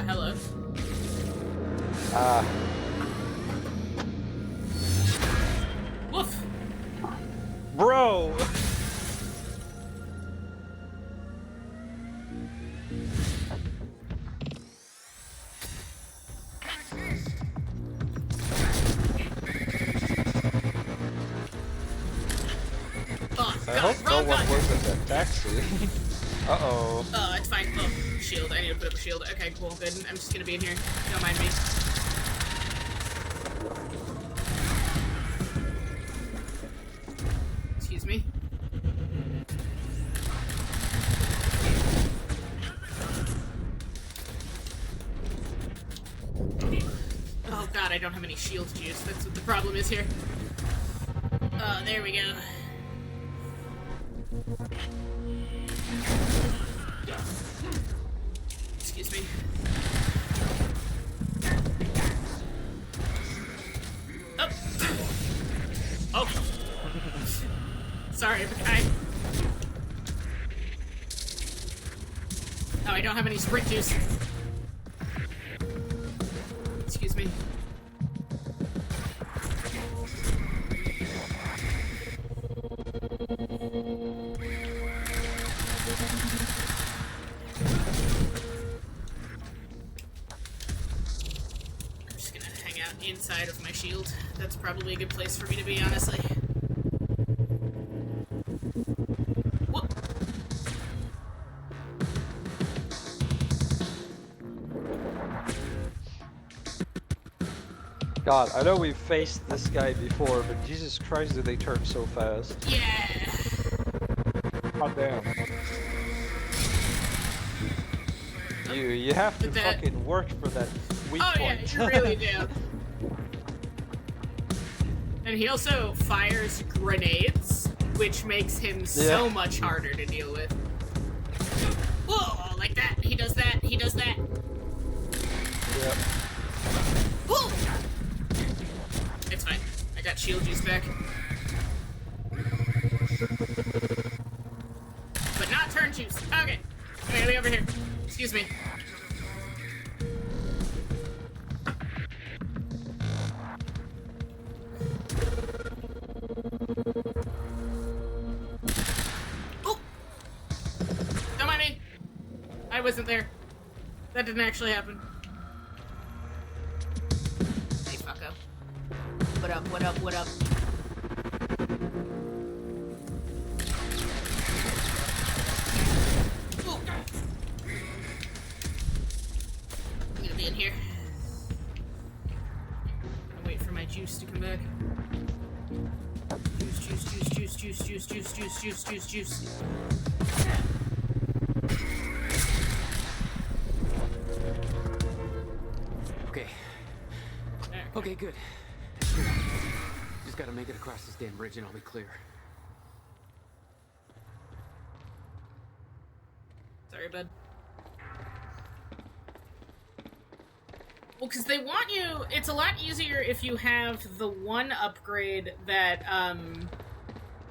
A: Hello. Woof!
E: Bro! I hope no one was in that taxi. Uh-oh.
A: It's fine. Oh, shield. I need to put up a shield. Okay, cool. Good. I'm just gonna be in here. Don't mind me. Excuse me. Oh god, I don't have any shield juice. That's what the problem is here. Oh, there we go. Excuse me. Oh! Oh! Sorry, but Oh, I don't have any sprint juice. Excuse me. I'm just gonna hang out inside of my shield. That's probably a good place for me to be, honestly. Whoop.
E: God, I know we've faced this guy before, but Jesus Christ, do they turn so fast?
A: Yeah.
E: God damn. You have to fucking work for that weak point.
A: Yeah, you really do. And he also fires grenades, which makes him so much harder to deal with. Whoa, like that. He does that. He does that.
E: Yep.
A: Whoa! It's fine. I got shield juice back. But not turn juice. Okay. I gotta be over here. Excuse me. Oh! Don't mind me. I wasn't there. That didn't actually happen. Hey, fucko. What up, what up, what up? Oh. I'm gonna be in here. I'm gonna wait for my juice to come back. Juice.
H: Okay. Okay, good. Just gotta make it across this damn bridge and I'll be clear.
A: Sorry, bud. Well, because they want you... It's a lot easier if you have the one upgrade that,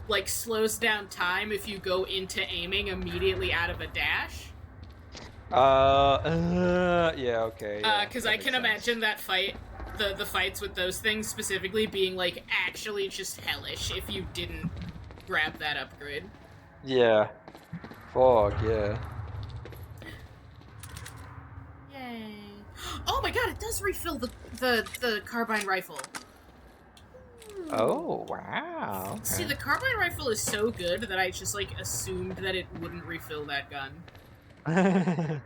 A: like, slows down time if you go into aiming immediately out of a dash.
E: Yeah, okay. Yeah,
A: because I can imagine that fight, the fights with those things specifically being, like, actually just hellish if you didn't grab that upgrade.
E: Yeah. Fuck, yeah.
A: Yay. Oh my god, it does refill the carbine rifle.
E: Oh, wow. Okay.
A: See, the carbine rifle is so good that I just, like, assumed that it wouldn't refill that gun.
E: I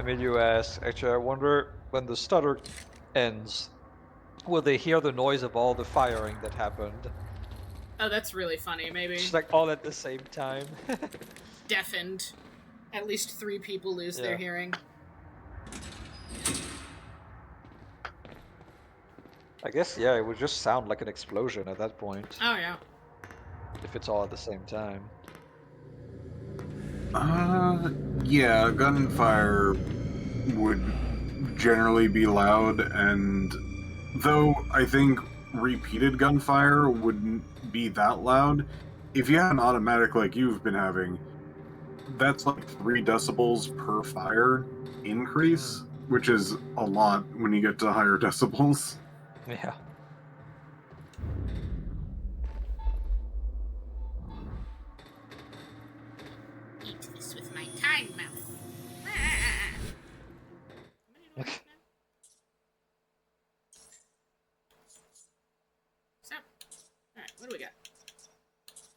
E: mean, you ask. Actually, I wonder when the stutter ends, will they hear the noise of all the firing that happened?
A: Oh, that's really funny, maybe.
E: Just like all at the same time.
A: Deafened. At least 3 people lose their hearing.
E: I guess, yeah, it would just sound like an explosion at that point.
A: Oh, yeah.
E: If it's all at the same time.
B: Yeah, gunfire would generally be loud, and though I think repeated gunfire wouldn't be that loud, if you have an automatic like you've been having, that's like 3 decibels per fire increase, which is a lot when you get to higher decibels.
E: Yeah.
A: Eat this with my time mouth. So, alright, what do we got?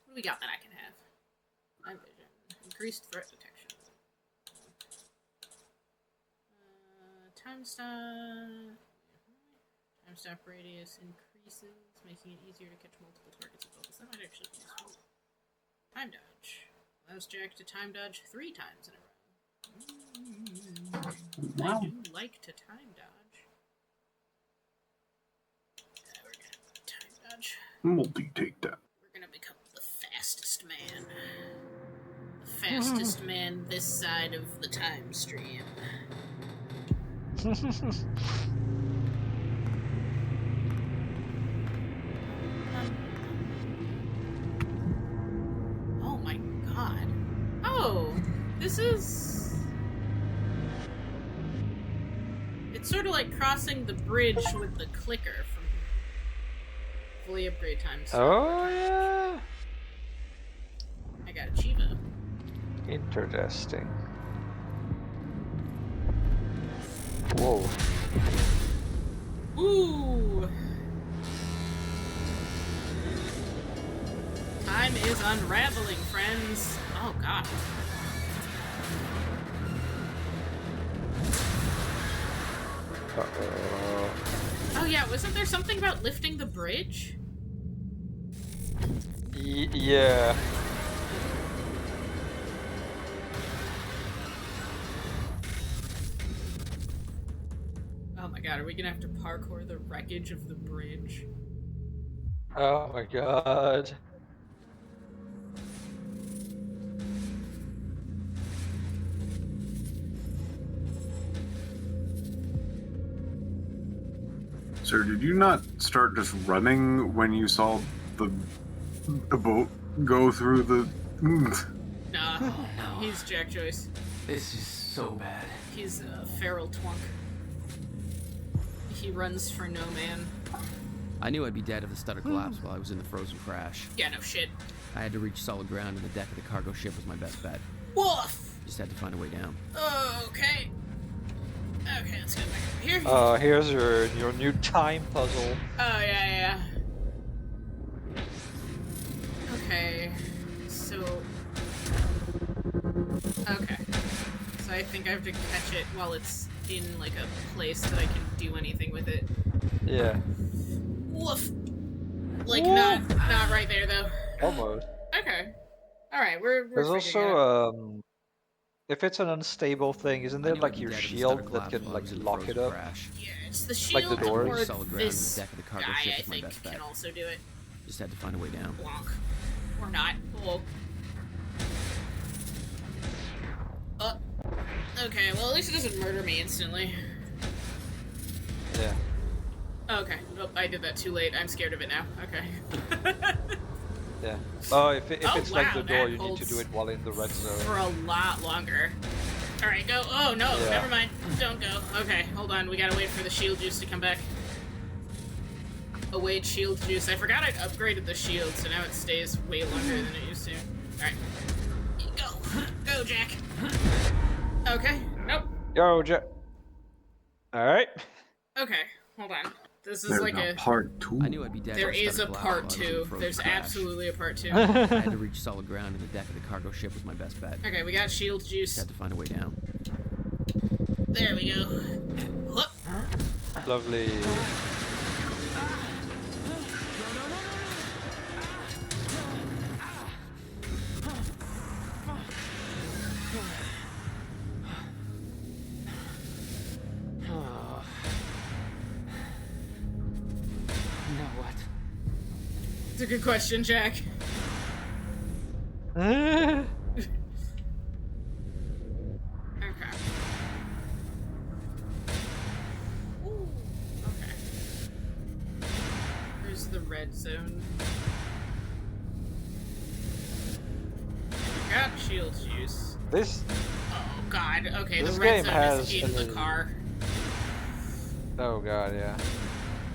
A: What do we got that I can have? Night vision. Increased threat detection. Time stop radius increases, making it easier to catch multiple targets at levels. That might actually be useful. Time dodge. Allows Jack to time dodge 3 times in a row.
B: Wow.
A: I do like to time dodge. We're gonna time dodge.
B: Multi-takedown.
A: We're gonna become the fastest man. The fastest man this side of the time stream. Oh my god. Oh, this is... It's sort of like crossing the bridge with the clicker from fully upgrade times.
E: Oh, yeah.
A: I got a Chiva.
E: Interesting. Whoa.
A: Ooh! Time is unraveling, friends. Oh, God.
E: Uh-oh.
A: Oh yeah, wasn't there something about lifting the bridge?
E: Yeah.
A: Oh my god, are we gonna have to parkour the wreckage of the bridge?
E: Oh my god.
B: Sir, did you not start just running when you saw the boat go through the...
A: Nah, he's Jack Joyce.
H: This is so bad.
A: He's a feral twunk. He runs for no man.
K: I knew I'd be dead if the stutter collapsed while I was in the frozen crash.
A: Yeah, no shit.
K: I had to reach solid ground, and the deck of the cargo ship was my best bet.
A: Woof!
K: Just had to find a way down.
A: Okay. Okay, let's go back over here.
E: Here's your new time puzzle.
A: Oh, yeah. Okay, so... Okay. So I think I have to catch it while it's in, like, a place that I can do anything with it.
E: Yeah.
A: Woof! Like, not right there, though.
E: Almost.
A: Okay. Alright, we're
E: There's
A: figuring
E: also,
A: it out.
E: if it's an unstable thing, isn't there, like, your shield that can, like, lock it up?
A: Yeah, it's the shield
E: like the doors?
A: or
K: Solid ground,
A: this
K: and the deck of the cargo
A: guy,
K: ship
A: I
K: was my
A: think,
K: best bet.
A: can also do it.
K: Just had to find a way down.
A: Bonk. Or not. Well... Okay, well at least it doesn't murder me instantly.
E: Yeah.
A: Okay. Oh, I did that too late. I'm scared of it now. Okay.
E: Yeah. Oh, if it's like
A: wow,
E: the door,
A: that
E: you need to
A: holds
E: do it while in the red zone.
A: for a lot longer. Alright, go. Oh, no.
E: Yeah.
A: Never mind. Don't go. Okay, hold on. We gotta wait for the shield juice to come back. Await shield juice. I forgot I'd upgraded the shield, so now it stays way longer than it used to. Alright. Go. Go, Jack. Okay. Nope.
E: Yo, Jack. Alright.
A: Okay. Hold on. This is
B: There's
A: like
B: a
A: a...
B: part 2.
K: I knew I'd be dead.
A: There
K: if the
A: is a
K: stutter
A: part
K: collapsed while I was in the
A: 2.
K: frozen
A: There's
K: crash.
A: absolutely a part 2.
K: I had to reach solid ground, and the deck of the cargo ship was my best bet.
A: Okay, we got shield juice.
K: Just had to find a way down.
A: There we go. Whoop.
E: Lovely.
A: It's a good question, Jack.
E: Uh,
A: Okay. Ooh, okay. There's the red zone. We got shield juice.
E: This
A: Oh god. Okay,
E: This
A: the red
E: game
A: zone
E: has
A: is in the
E: an-
A: car.
E: Oh god, yeah.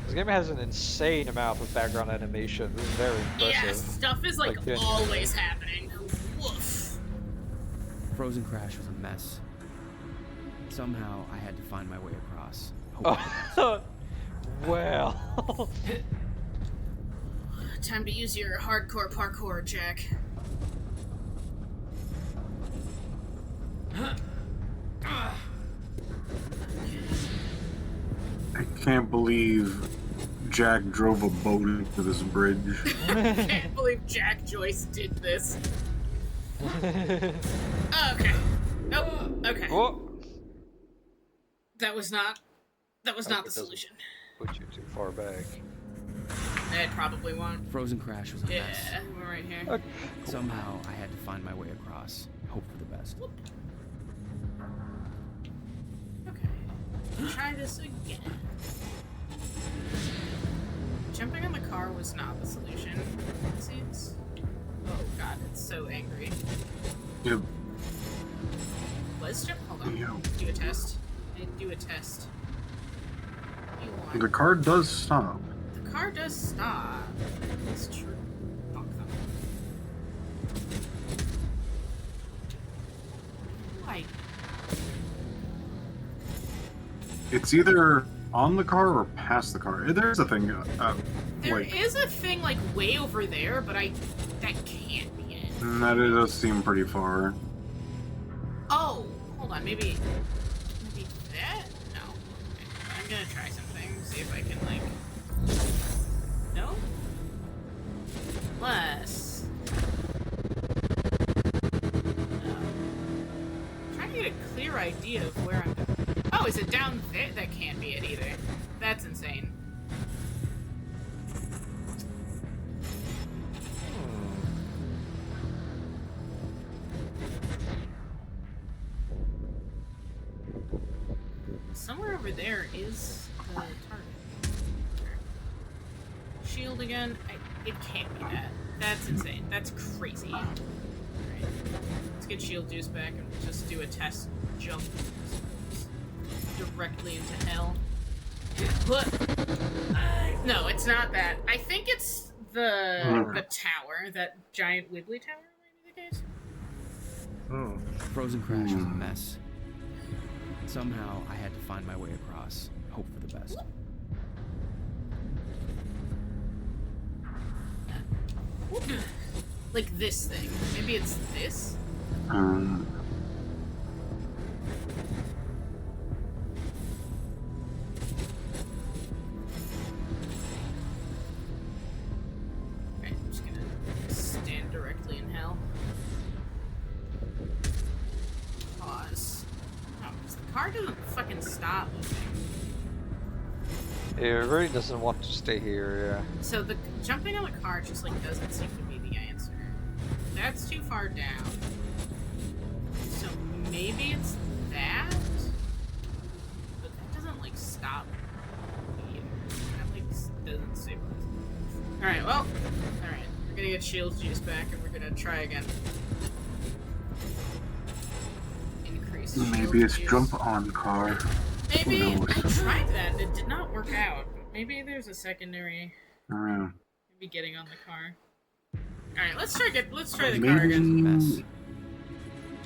E: This game has an insane amount of background animation. This is very impressive.
A: Yeah, stuff is like
E: genuinely.
A: always happening. Woof.
K: Frozen crash was a mess. Somehow, I had to find my way across.
E: Oh. Well.
A: Time to use your hardcore parkour, Jack.
B: I can't believe Jack drove a boat into this bridge.
A: I can't believe Jack Joyce did this. Okay. Nope. Okay.
E: Oh.
A: That was not the
E: It doesn't
A: solution.
E: Put you too far back.
A: It probably won't.
K: Frozen crash was a
A: Yeah,
K: mess.
A: we're right here.
E: Okay.
K: Somehow, I had to find my way across. Hope for the best.
A: Okay. Try this again. Jumping on the car was not the solution, it seems. Oh god, it's so angry.
B: Yep.
A: Let's jump. Hold on.
B: Yeah.
A: Do a test. I need to do a test. You want.
B: The car does stop.
A: The car does stop. It's true. Bonk them. Like,
B: It's either on the car or past the car. There's a thing,
A: there
B: like,
A: is a thing like way over there, but that can't be it.
B: that it does seem pretty far.
A: Oh, hold on, maybe that? No. Okay, I'm gonna try something. See if I can, like... No? Unless... I'm trying to get a clear idea of where I'm... Oh, is it down there? That can't be it either. That's insane. Somewhere over there is the target. Shield again? It can't be that. That's insane. That's crazy. Alright. Let's get shield juice back and we'll just do a test jump directly into hell. But no, it's not that. I think it's the tower, that giant wibbly tower might be the case.
K: Frozen Crash is a mess. Somehow, I had to find my way across, hope for the best.
A: Like this thing. Maybe it's this? Okay, I'm just gonna stand directly in hell. Pause. Oh, 'cause the car doesn't fucking stop moving.
E: It really doesn't want to stay here, yeah.
A: So the jumping on the car just like doesn't seem to be the answer. That's too far down. So maybe it's that? But that doesn't like stop either. That like doesn't stabilize. Alright, well, alright. We're gonna get shield juice back and we're gonna try again. Increase shield
B: Maybe it's
A: juice.
B: jump on car.
A: Maybe I tried that and it did not work out. Maybe there's a secondary. Maybe getting on the car. All right, let's try the car again.
K: Mess.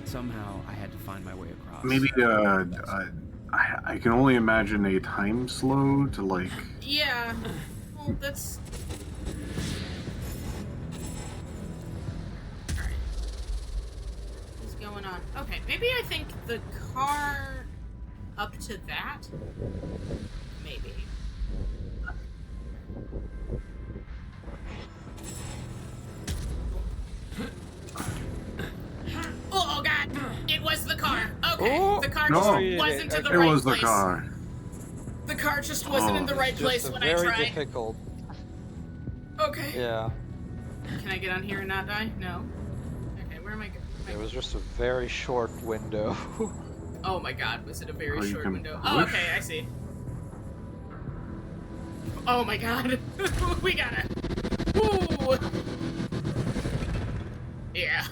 K: Somehow, I had to find my way across.
B: Maybe I can only imagine a time slow to like.
A: Yeah. Well, that's. All right. What's going on? Okay, maybe I think the car up to that. Maybe. Oh god! It was the car! Okay, the car just wasn't in the right place.
B: It was the car.
A: The car just wasn't in the right place when I tried.
E: Very difficult.
A: Okay.
E: Yeah.
A: Can I get on here and not die? No. Okay, where am I going?
E: It was just a very short window.
A: Oh my god, was it a very short window?
B: Push.
A: Oh, okay, I see. Oh my god. We gotta. Woo! Yeah.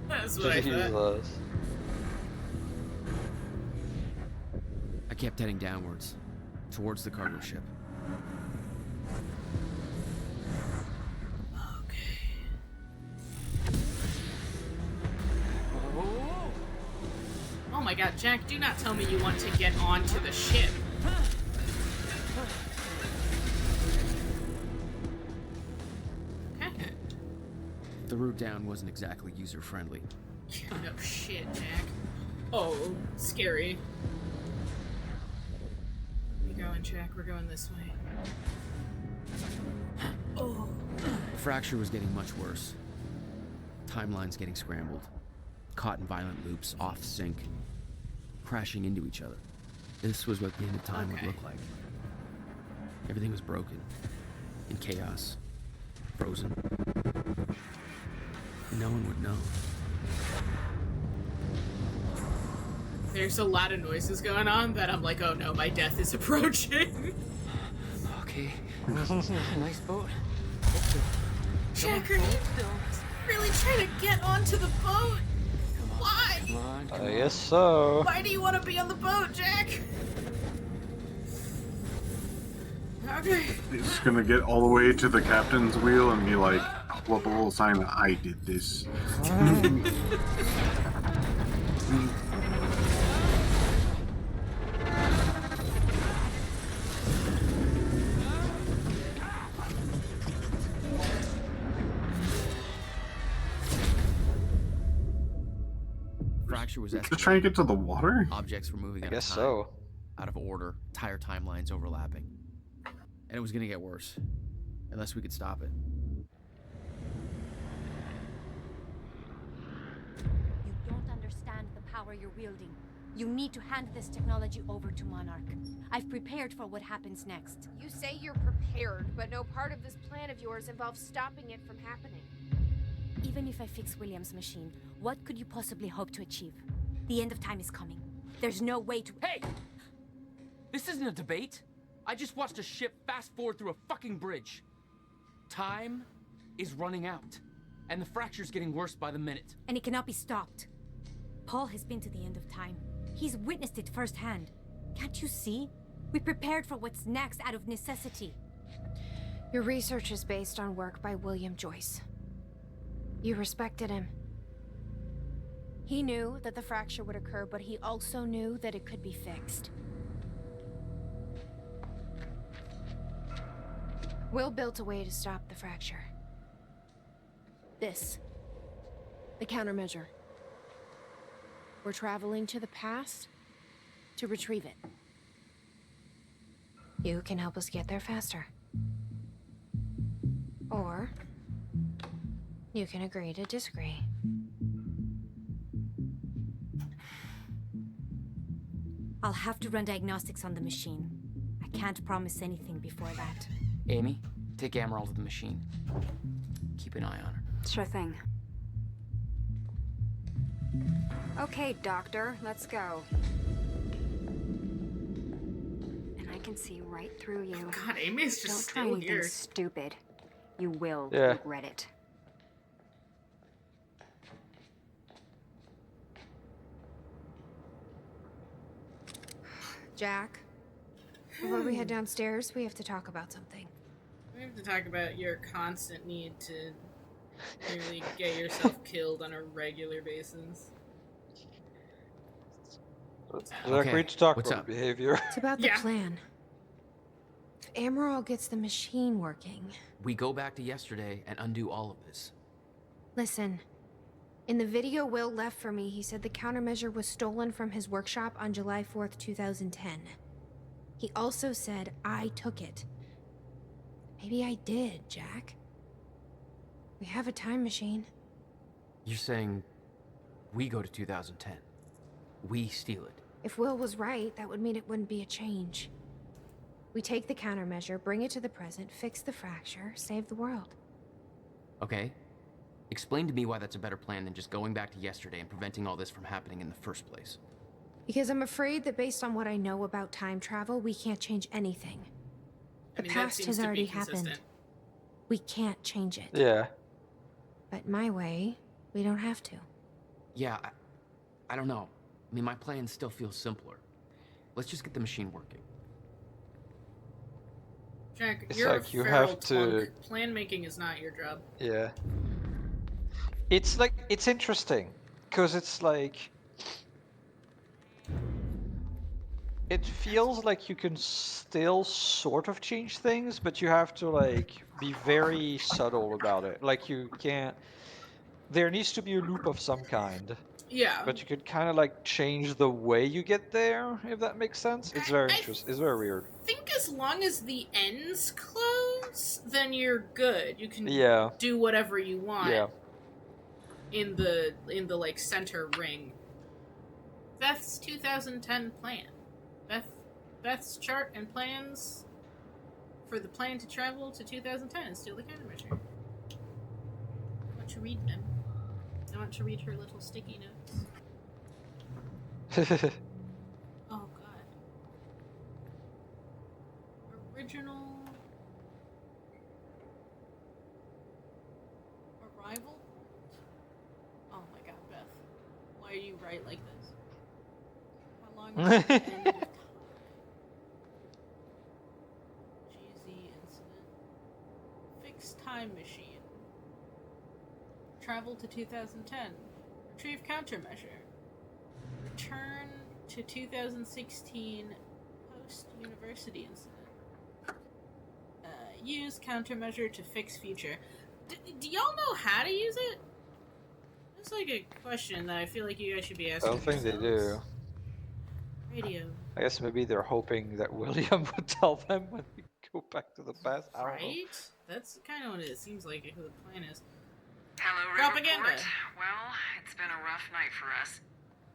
A: That's what I thought.
K: I kept heading downwards, towards the cargo ship.
A: Oh my god, Jack, do not tell me you want to get onto the ship. Okay.
K: The route down wasn't exactly user-friendly.
A: No shit, Jack. Oh, scary. Where you going, Jack? We're going this way. Oh.
K: The fracture was getting much worse. Timelines getting scrambled. Caught in violent loops, off sync. Crashing into each other. This was what the end of time would look like. Everything was broken. In chaos. Frozen. No one would know.
A: There's a lot of noises going on that I'm like, oh no, my death is approaching.
H: Okay. Nice boat.
A: Jack, are you really trying to get onto the boat? Why?
H: Come on, come
E: I guess so.
A: Why do you want to be on the boat, Jack? Okay.
B: It's gonna get all the way to the captain's wheel and be like, pull up a little sign that I did this.
K: Fracture was
B: Just trying to get to the water?
K: Objects were moving
E: I
K: out of
E: guess
K: time.
E: so.
K: out of order, entire timelines overlapping. And it was gonna get worse, unless we could stop it.
U: You don't understand the power you're wielding. You need to hand this technology over to Monarch. I've prepared for what happens next.
V: You say you're prepared, but no part of this plan of yours involves stopping it from happening.
U: Even if I fix William's machine, what could you possibly hope to achieve? The end of time is coming. There's no way to—
H: Hey! This isn't a debate. I just watched a ship fast forward through a fucking bridge. Time is running out, and the fracture's getting worse by the minute.
U: And it cannot be stopped. Paul has been to the end of time. He's witnessed it firsthand. Can't you see? We prepared for what's next out of necessity.
V: Your research is based on work by William Joyce. You respected him. He knew that the fracture would occur, but he also knew that it could be fixed. Will built a way to stop the fracture. This. The countermeasure. We're traveling to the past to retrieve it. You can help us get there faster. Or you can agree to disagree.
U: I'll have to run diagnostics on the machine. I can't promise anything before that.
H: Amy, take Emerald to the machine. Keep an eye on her.
W: Sure thing. Okay, Doctor, let's go. And I can see right through you.
A: God, Amy's just
W: Don't try
A: still
W: anything
A: here.
W: stupid. You will
E: Yeah.
W: regret it.
V: Jack, before we head downstairs, we have to talk about something.
A: We have to talk about your constant need to nearly get yourself killed on a regular basis.
E: Zach, we need to talk
H: what's
E: about
H: up?
E: behavior.
V: It's about the plan. If Amaral gets the machine working...
H: We go back to yesterday and undo all of this.
V: Listen. In the video Will left for me, he said the countermeasure was stolen from his workshop on July 4th, 2010. He also said I took it. Maybe I did, Jack. We have a time machine.
H: You're saying we go to 2010. We steal it.
V: If Will was right, that would mean it wouldn't be a change. We take the countermeasure, bring it to the present, fix the fracture, save the world.
H: Okay. Explain to me why that's a better plan than just going back to yesterday and preventing all this from happening in the first place.
V: Because I'm afraid that based on what I know about time travel, we can't change anything. The past has already happened. We can't change it.
E: Yeah.
V: But my way, we don't have to.
H: Yeah, I don't know. I mean, my plan still feels simpler. Let's just get the machine working.
A: Jack,
E: It's
A: you're
E: like
A: a
E: you
A: feral
E: have to-
A: twunk. Plan making is not your job.
E: Yeah. It's like, it's interesting, because it's like... It feels like you can still sort of change things, but you have to like be very subtle about it. Like you can't... There needs to be a loop of some kind.
A: Yeah.
E: But you could kind of like change the way you get there, if that makes sense. It's very interesting. It's very weird.
A: I think as long as the ends close, then you're good. You can
E: Yeah.
A: do whatever you want
E: Yeah.
A: in the like center ring. Beth's 2010 plan. Beth's chart and plans for the plan to travel to 2010 and steal the countermeasure. I want to read them. I want to read her little sticky notes. Oh god. Original arrival? Oh my god, Beth. Why do you write like this? How long is the end of time? GZ incident. Fixed time machine. Travel to 2010. Retrieve countermeasure. Return to 2016 post-university incident. Use countermeasure to fix future. Do y'all know how to use it? That's like a question that I feel like you guys should be
E: I
A: asking
E: don't think they do.
A: Radio.
E: I guess maybe they're hoping that William would tell them when we go back to the past. I don't know.
A: Right? That's kind of what it seems like who the plan is.
Q: Hello,
A: Propaganda.
Q: Riverport. Well, it's been a rough night for us.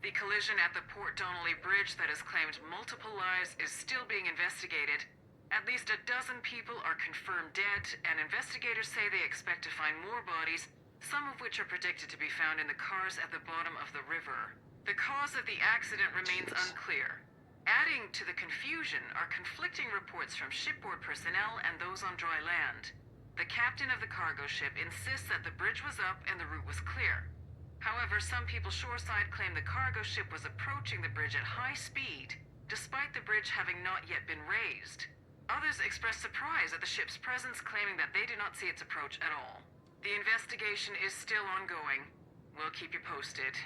Q: The collision at the Port Donnelly Bridge that has claimed multiple lives is still being investigated. At least a dozen people are confirmed dead, and investigators say they expect to find more bodies, some of which are predicted to be found in the cars at the bottom of the river. The cause of the accident remains unclear. Adding to the confusion are conflicting reports from shipboard personnel and those on dry land. The captain of the cargo ship insists that the bridge was up and the route was clear. However, some people shoreside claim the cargo ship was approaching the bridge at high speed, despite the bridge having not yet been raised. Others express surprise at the ship's presence, claiming that they do not see its approach at all. The investigation is still ongoing. We'll keep you posted.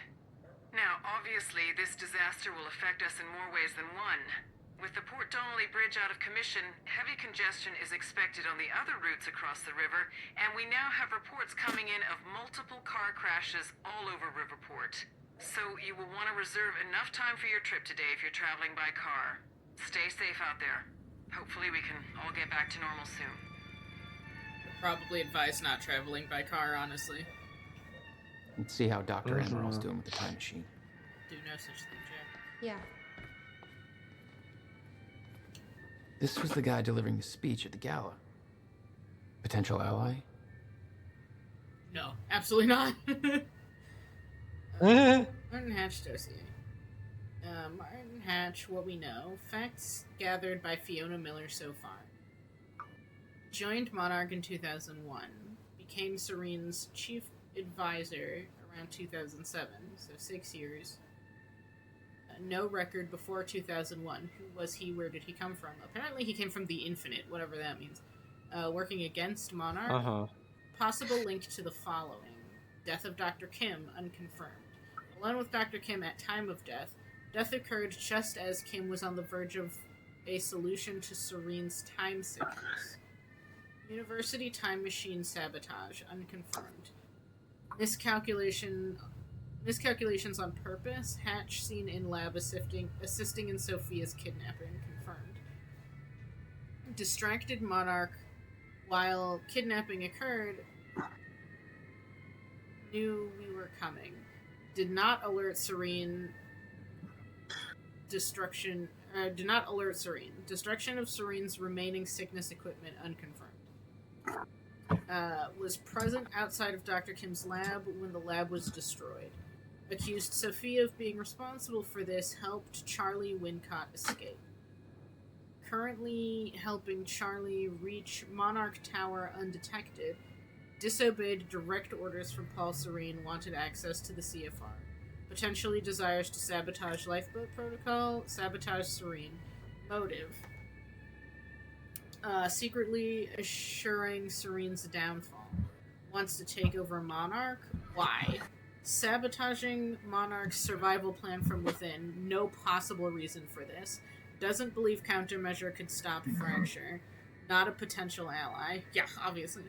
Q: Now, obviously, this disaster will affect us in more ways than one. With the Port Donnelly Bridge out of commission, heavy congestion is expected on the other routes across the river, and we now have reports coming in of multiple car crashes all over Riverport. So you will want to reserve enough time for your trip today if you're traveling by car. Stay safe out there. Hopefully we can all get back to normal soon.
A: I'd probably advise not traveling by car, honestly.
K: Let's see how Dr. Emerald's doing with the time machine.
A: Do no such thing, Jack.
V: Yeah.
K: This was the guy delivering the speech at the gala. Potential ally?
A: No, absolutely not. Martin Hatch dossier. Martin Hatch, what we know. Facts gathered by Fiona Miller so far. Joined Monarch in 2001. Became Serene's chief advisor around 2007, so 6 years. No record before 2001. Who was he? Where did he come from? Apparently he came from the Infinite, whatever that means. Working against Monarch. Possible link to the following. Death of Dr. Kim, unconfirmed. Alone with Dr. Kim at time of death. Death occurred just as Kim was on the verge of a solution to Serene's time sickness. University time machine sabotage, unconfirmed. Miscalculations on purpose. Hatch seen in lab assisting in Sophia's kidnapping, confirmed. Distracted Monarch while kidnapping occurred. Knew we were coming. Did not alert Serene. Destruction of Serene's remaining sickness equipment, unconfirmed. Was present outside of Dr. Kim's lab when the lab was destroyed. Accused Sophia of being responsible for this, helped Charlie Wincott escape. Currently helping Charlie reach Monarch Tower undetected. Disobeyed direct orders from Paul Serene, wanted access to the CFR. Potentially desires to sabotage lifeboat protocol, sabotage Serene. Motive. Secretly assuring Serene's downfall. Wants to take over Monarch. Why? Sabotaging Monarch's survival plan from within. No possible reason for this. Doesn't believe countermeasure could stop fracture. Not a potential ally. Yeah, obviously.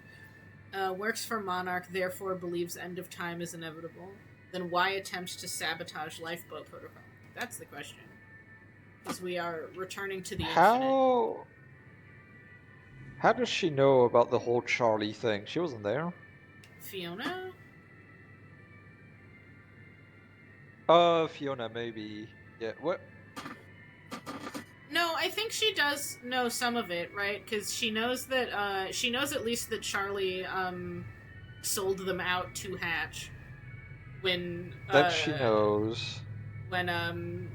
A: Works for Monarch, therefore believes end of time is inevitable. Then why attempt to sabotage lifeboat protocol? That's the question. Because we are returning to the infinite.
E: How does she know about the whole Charlie thing? She wasn't there.
A: Fiona?
E: Fiona, maybe. Yeah, what?
A: No, I think she does know some of it, right? Because she knows that, she knows at least that Charlie, sold them out to Hatch. When,
E: That she knows.
A: When,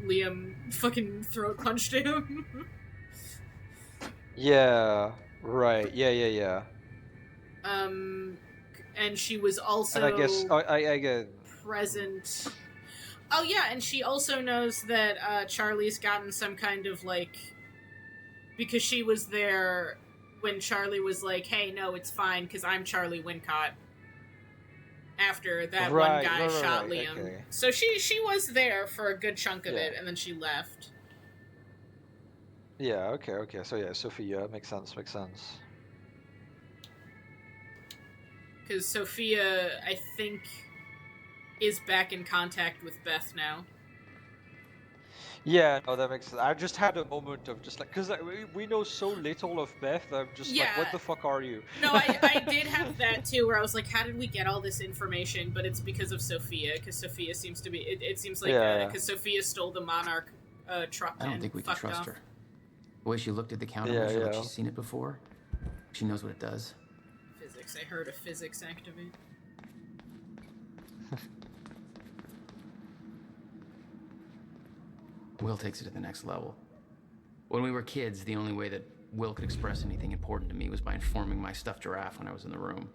A: Liam fucking throat punched him.
E: Yeah, right. Yeah.
A: And she was also
E: And I guess I get
A: present. Oh yeah, and she also knows that Charlie's gotten some kind of like, because she was there when Charlie was like, "Hey, no, it's fine, because I'm Charlie Wincott." After that one guy shot Liam, okay. So she was there for a good chunk of it, and then she left.
E: Yeah. Okay. So yeah, Sophia makes sense.
A: Because Sophia, I think, is back in contact with Beth now.
E: Yeah, no, that makes sense. I just had a moment of just like, because we know so little of Beth, I'm just like, what
A: Yeah.
E: the fuck are you?
A: No, I did have that too, where I was like, how did we get all this information? But it's because of Sophia, because Sophia seems to be, it seems like,
E: Yeah.
A: because Sophia stole the Monarch truck
K: I don't
A: and
K: think we can
A: fucked
K: trust
A: off.
K: her. The way she looked at the countermeasure like she's seen it before, she knows what it does.
A: Physics, I heard a physics activate.
K: Will takes it to the next level. When we were kids, the only way that Will could express anything important to me was by informing my stuffed giraffe when I was in the room.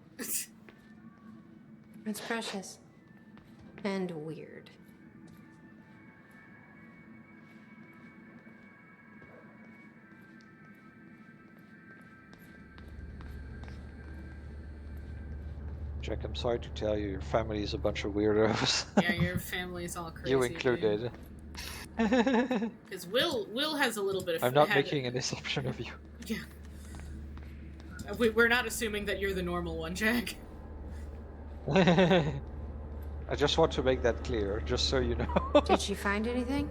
V: It's precious. And weird.
E: Jack, I'm sorry to tell you, your family is a bunch of weirdos.
A: Yeah, your family's all crazy.
E: You included.
A: Because Will has a little bit of...
E: I'm not making an exception of you.
A: Yeah. We're not assuming that you're the normal one, Jack.
E: I just want to make that clear, just so you know.
V: Did she find anything?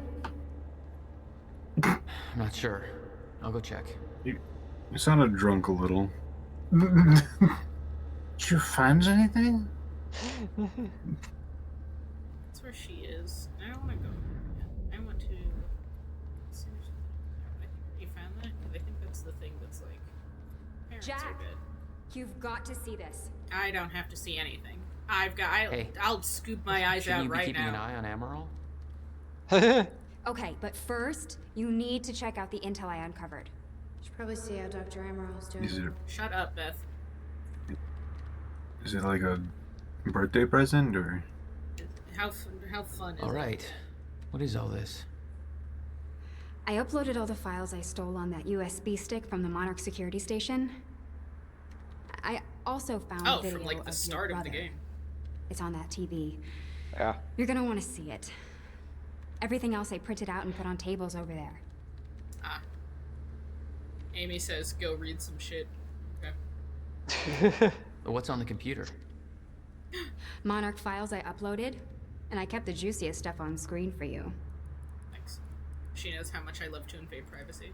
K: I'm not sure. I'll go check.
B: You sounded drunk a little.
C: Did you find anything?
A: That's where she is. I don't want to go. I want to... Seriously. I think you found that? I think that's the thing that's like... Parents
W: Jack,
A: are good.
W: you've got to see this.
A: I don't have to see anything.
K: Hey.
A: I'll scoop my eyes
K: Shouldn't
A: out
K: you be
A: right
K: keeping
A: now.
K: an eye on Amaral?
W: Okay, but first, you need to check out the intel I uncovered.
V: Should probably see how Dr. Emerald's doing.
B: Is it,
A: Shut up, Beth.
B: is it like a birthday present, or?
A: How fun is
K: All
A: it?
K: right. What is all this?
W: I uploaded all the files I stole on that USB stick from the Monarch security station. I also found a video
A: from like the
W: of
A: start
W: your
A: of the
W: brother.
A: game.
W: It's on that TV.
E: Yeah.
W: You're gonna want to see it. Everything else I printed out and put on tables over there.
A: Ah. Amy says, go read some shit. Okay.
K: What's on the computer?
W: Monarch files I uploaded, and I kept the juiciest stuff on screen for you.
A: Thanks. She knows how much I love to invade privacy.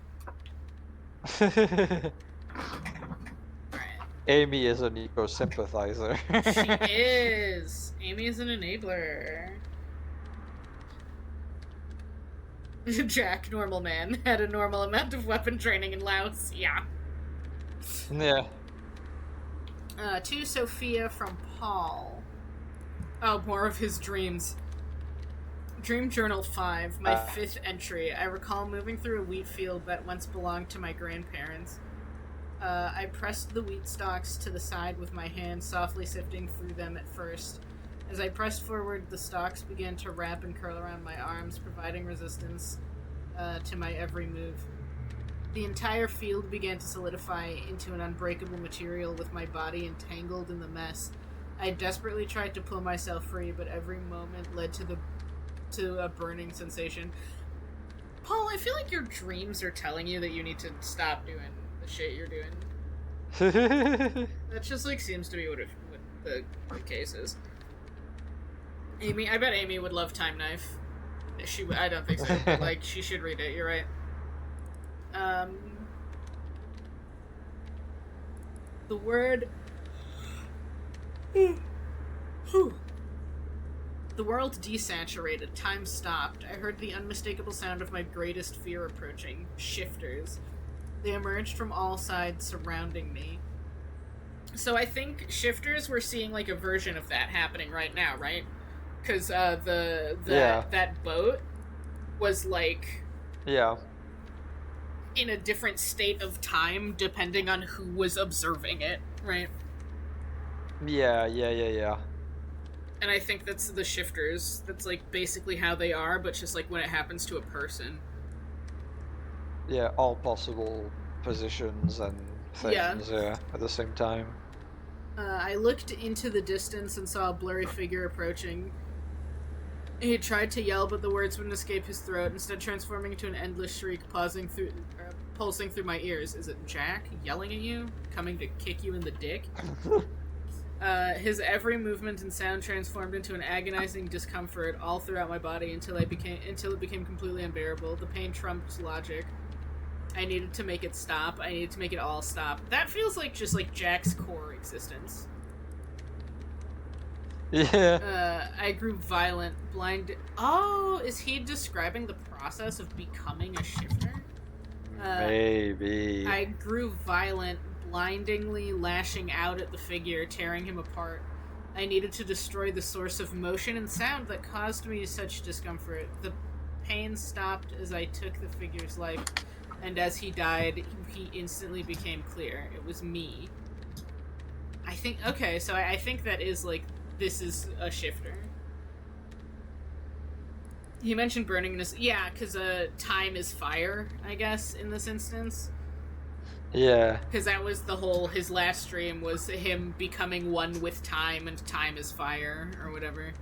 E: Amy is a Niko sympathizer.
A: She is. Amy is an enabler. Jack, normal man, had a normal amount of weapon training in Laos. Yeah.
E: Yeah.
A: To Sophia from Paul. Oh, more of his dreams. Dream Journal 5, my 5th entry. I recall moving through a wheat field that once belonged to my grandparents. I pressed the wheat stalks to the side with my hand, softly sifting through them at first. As I pressed forward, the stalks began to wrap and curl around my arms, providing resistance to my every move. The entire field began to solidify into an unbreakable material with my body entangled in the mess. I desperately tried to pull myself free, but every moment led to a burning sensation. Paul, I feel like your dreams are telling you that you need to stop doing the shit you're doing. That just like seems to be what the case is. Amy, I bet Amy would love Time Knife. I don't think so, but like she should read it. You're right. The word. The world desaturated. Time stopped. I heard the unmistakable sound of my greatest fear approaching. Shifters. They emerged from all sides, surrounding me. So I think shifters, we're seeing like a version of that happening right now, right? Because that boat was like in a different state of time depending on who was observing it, right?
E: Yeah.
A: And I think that's the shifters. That's like basically how they are, but just like when it happens to a person.
E: Yeah, all possible positions and things at the same time.
A: I looked into the distance and saw a blurry figure approaching. He tried to yell, but the words wouldn't escape his throat, instead transforming into an endless shriek, pulsing through my ears. Is it Jack yelling at you? Coming to kick you in the dick? His every movement and sound transformed into an agonizing discomfort all throughout my body until it became completely unbearable. The pain trumped logic. I needed to make it stop. I needed to make it all stop. That feels like just like Jack's core existence.
E: Yeah.
A: I grew violent, blind. Oh, is he describing the process of becoming a shifter?
E: Maybe.
A: I grew violent, blindingly lashing out at the figure, tearing him apart. I needed to destroy the source of motion and sound that caused me such discomfort. The pain stopped as I took the figure's life, and as he died, he instantly became clear. It was me. I think, okay, so I think that is, like, this is a shifter. He mentioned burning this. Yeah, because time is fire, I guess, in this instance.
E: Yeah.
A: Because that was the whole, his last stream was him becoming one with time, and time is fire, or whatever.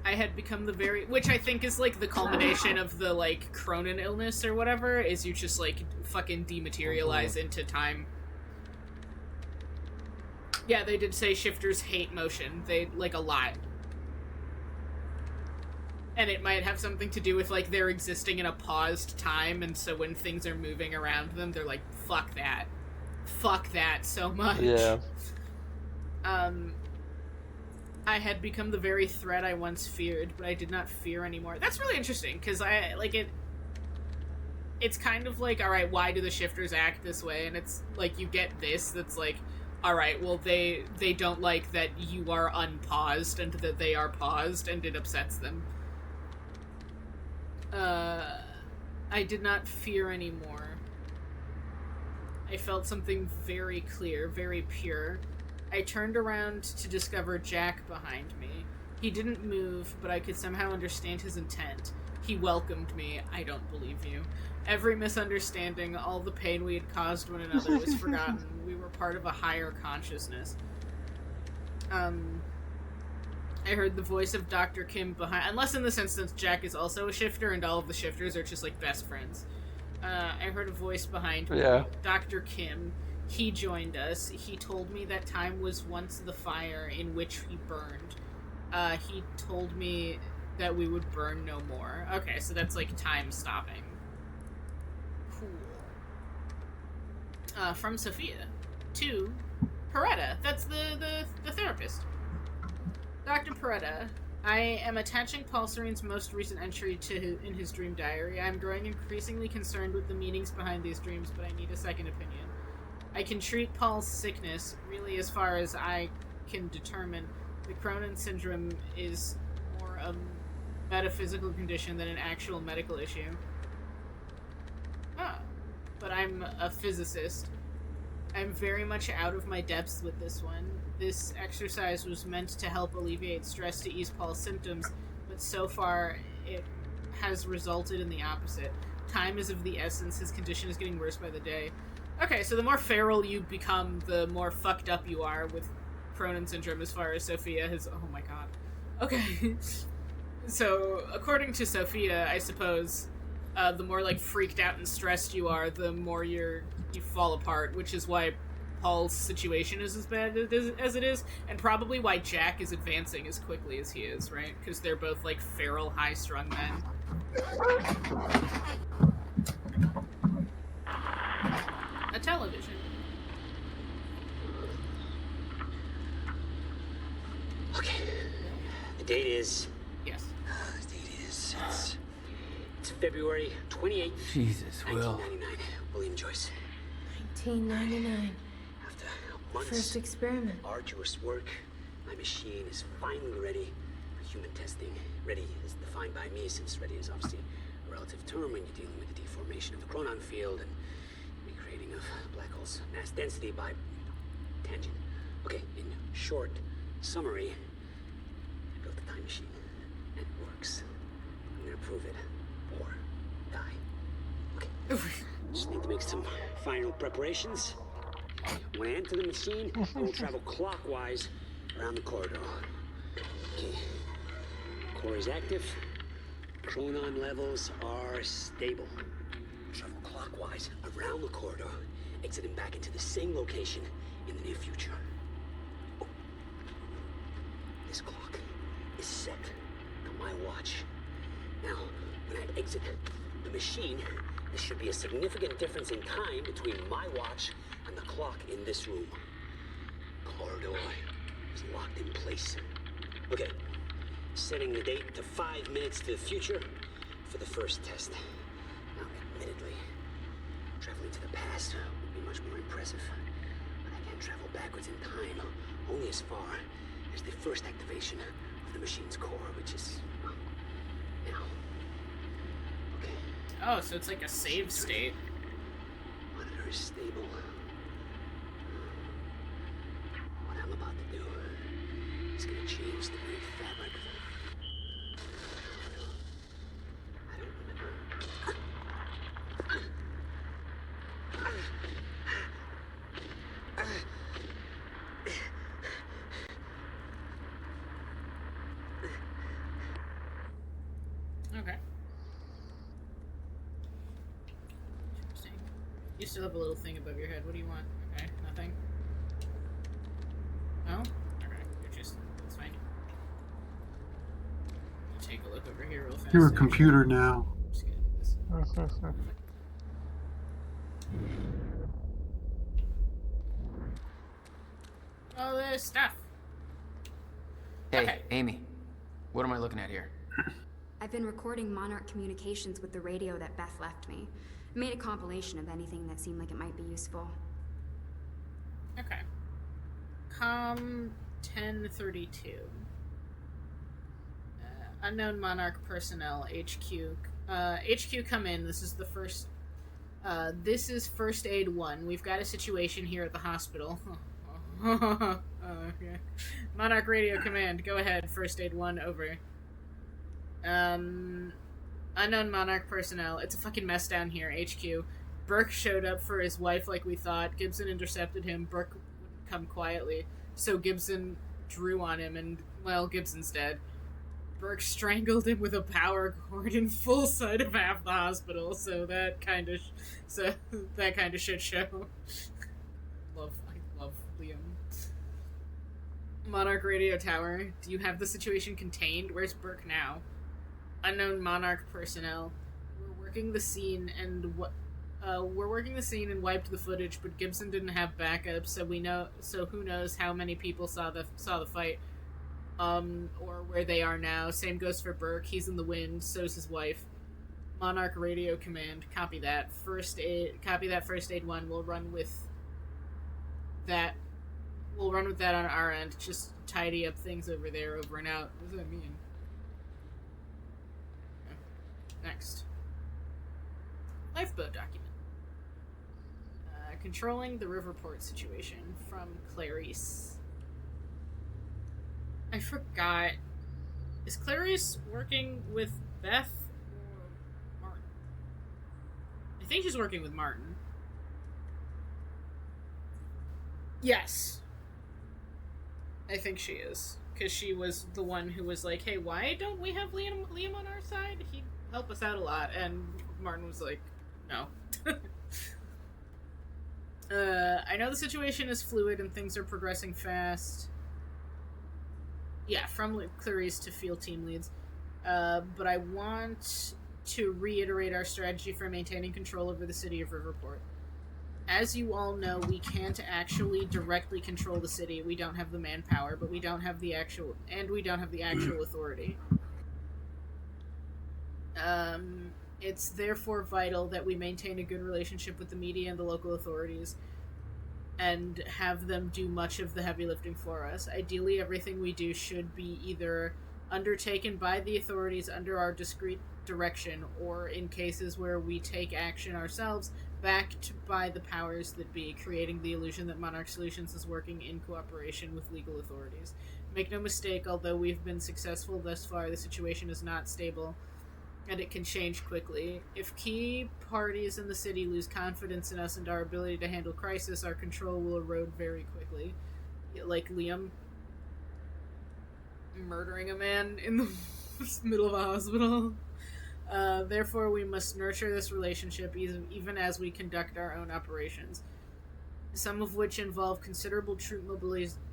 A: I had become the very, which I think is, like, the culmination of the, like, Cronin illness or whatever, is you just, like, fucking dematerialize into time. Yeah, they did say shifters hate motion. They, like, a lot. And it might have something to do with, like, they're existing in a paused time, and so when things are moving around them, they're like, fuck that. Fuck that so much.
E: Yeah.
A: I had become the very threat I once feared, but I did not fear anymore. That's really interesting, because I, like, it's kind of like, alright, why do the shifters act this way? And it's, like, you get this, that's like, alright, well, they don't like that you are unpaused, and that they are paused, and it upsets them. I did not fear anymore. I felt something very clear, very pure. I turned around to discover Jack behind me. He didn't move, but I could somehow understand his intent. He welcomed me. I don't believe you. Every misunderstanding, all the pain we had caused one another was forgotten. We were part of a higher consciousness. I heard the voice of Dr. Kim behind... Unless in this instance, Jack is also a shifter, and all of the shifters are just, like, best friends. I heard a voice behind me.
E: Yeah.
A: Dr. Kim. He joined us. He told me that time was once the fire in which we burned. He told me that we would burn no more. Okay, so that's, like, time stopping. Cool. From Sophia to Peretta. That's the therapist. Dr. Peretta, I am attaching Paul Serene's most recent entry in his dream diary. I'm growing increasingly concerned with the meanings behind these dreams, but I need a second opinion. I can treat Paul's sickness, really as far as I can determine. The Cronin syndrome is more a metaphysical condition than an actual medical issue. Ah, but I'm a physicist. I'm very much out of my depths with this one. This exercise was meant to help alleviate stress to ease Paul's symptoms, but so far it has resulted in the opposite. Time is of the essence. His condition is getting worse by the day. Okay, so the more feral you become, the more fucked up you are with Cronin syndrome as far as Sophia has... Oh my god. Okay. So, according to Sophia, I suppose, the more, like, freaked out and stressed you are, the more you fall apart, which is why Paul's situation is as bad as it is, and probably why Jack is advancing as quickly as he is, right? Because they're both, like, feral, high-strung men. A television.
N: Okay. The date is...
A: Yes.
N: The date is... It's February 28th,
K: Jesus, Will.
N: 1999. William Joyce.
V: 1999.
N: After months
V: First experiment.
N: arduous work, my machine is finally ready for human testing. Ready is defined by me, since ready is obviously a relative term when you're dealing with the deformation of the Cronin field and recreating of black holes' mass density by tangent. Okay, in short summary, I built a time machine, and it works. I'm gonna prove it, or die. Okay. Just need to make some final preparations. When I enter the machine, I will travel clockwise around the corridor. Okay. Core is active. Chronon levels are stable. Travel clockwise clockwise around the corridor, exiting back into the same location in the near future. Oh. This clock is set on my watch. Now, when I exit the machine, there should be a significant difference in time between my watch and the clock in this room. Corridor is locked in place. Okay, setting the date to 5 minutes to the future for the first test. Now, admittedly, traveling to the past would be much more impressive, but I can't travel backwards in time, only as far as the first activation of the machine's core, which is, well, now. Okay.
A: Oh, so it's like a save state.
N: Monitor is stable. What I'm about to do is gonna change the very fabric of it. I don't remember.
A: Okay. Interesting. You still have a little thing above your head. What do you want? Okay, nothing. No? Okay, you're just... It's fine. I'll take a look over here real fast.
C: You're a computer now.
A: I'm just gonna do this. All this stuff.
H: Hey,
A: Okay.
H: Amy. What am I looking at here?
W: I've been recording Monarch communications with the radio that Beth left me. I made a compilation of anything that seemed like it might be useful.
A: Okay. Com 1032. Unknown Monarch personnel, HQ. HQ, come in. This is the first... this is First Aid 1. We've got a situation here at the hospital. Okay. Monarch Radio Command, go ahead. First Aid 1, over. Unknown Monarch personnel. It's a fucking mess down here, HQ. Burke showed up for his wife like we thought. Gibson intercepted him. Burke would come quietly. So Gibson drew on him and, well, Gibson's dead. Burke strangled him with a power cord in full sight of half the hospital, so that kind of shit show. I love Liam. Monarch Radio Tower, do you have the situation contained? Where's Burke now? Unknown Monarch personnel. We're working the scene and wiped the footage, but Gibson didn't have backup, so who knows how many people saw the fight. Or where they are now. Same goes for Burke. He's in the wind. So's his wife. Monarch Radio Command. Copy that. Copy that. First Aid 1. We'll run with that. We'll run with that on our end. Just tidy up things over there. Over and out. What does that mean? Next. Lifeboat document. Controlling the Riverport situation from Clarice. I forgot. Is Clarice working with Beth or Martin? I think she's working with Martin. Yes. I think she is. Because she was the one who was like, hey, why don't we have Liam on our side? He'd help us out a lot. And Martin was like, no. I know the situation is fluid and things are progressing fast. Yeah, from Clarice to field team leads. But I want to reiterate our strategy for maintaining control over the city of Riverport. As you all know, we can't actually directly control the city. We don't have the manpower, but we don't have the actual authority. It's therefore vital that we maintain a good relationship with the media and the local authorities, and have them do much of the heavy lifting for us. Ideally, everything we do should be either undertaken by the authorities under our discreet direction, or in cases where we take action ourselves, backed by the powers that be, creating the illusion that Monarch Solutions is working in cooperation with legal authorities. Make no mistake, although we've been successful thus far, the situation is not stable, and it can change quickly. If key parties in the city lose confidence in us and our ability to handle crisis, our control will erode very quickly. Like Liam murdering a man in the middle of a hospital. Therefore, we must nurture this relationship even as we conduct our own operations, some of which involve considerable troop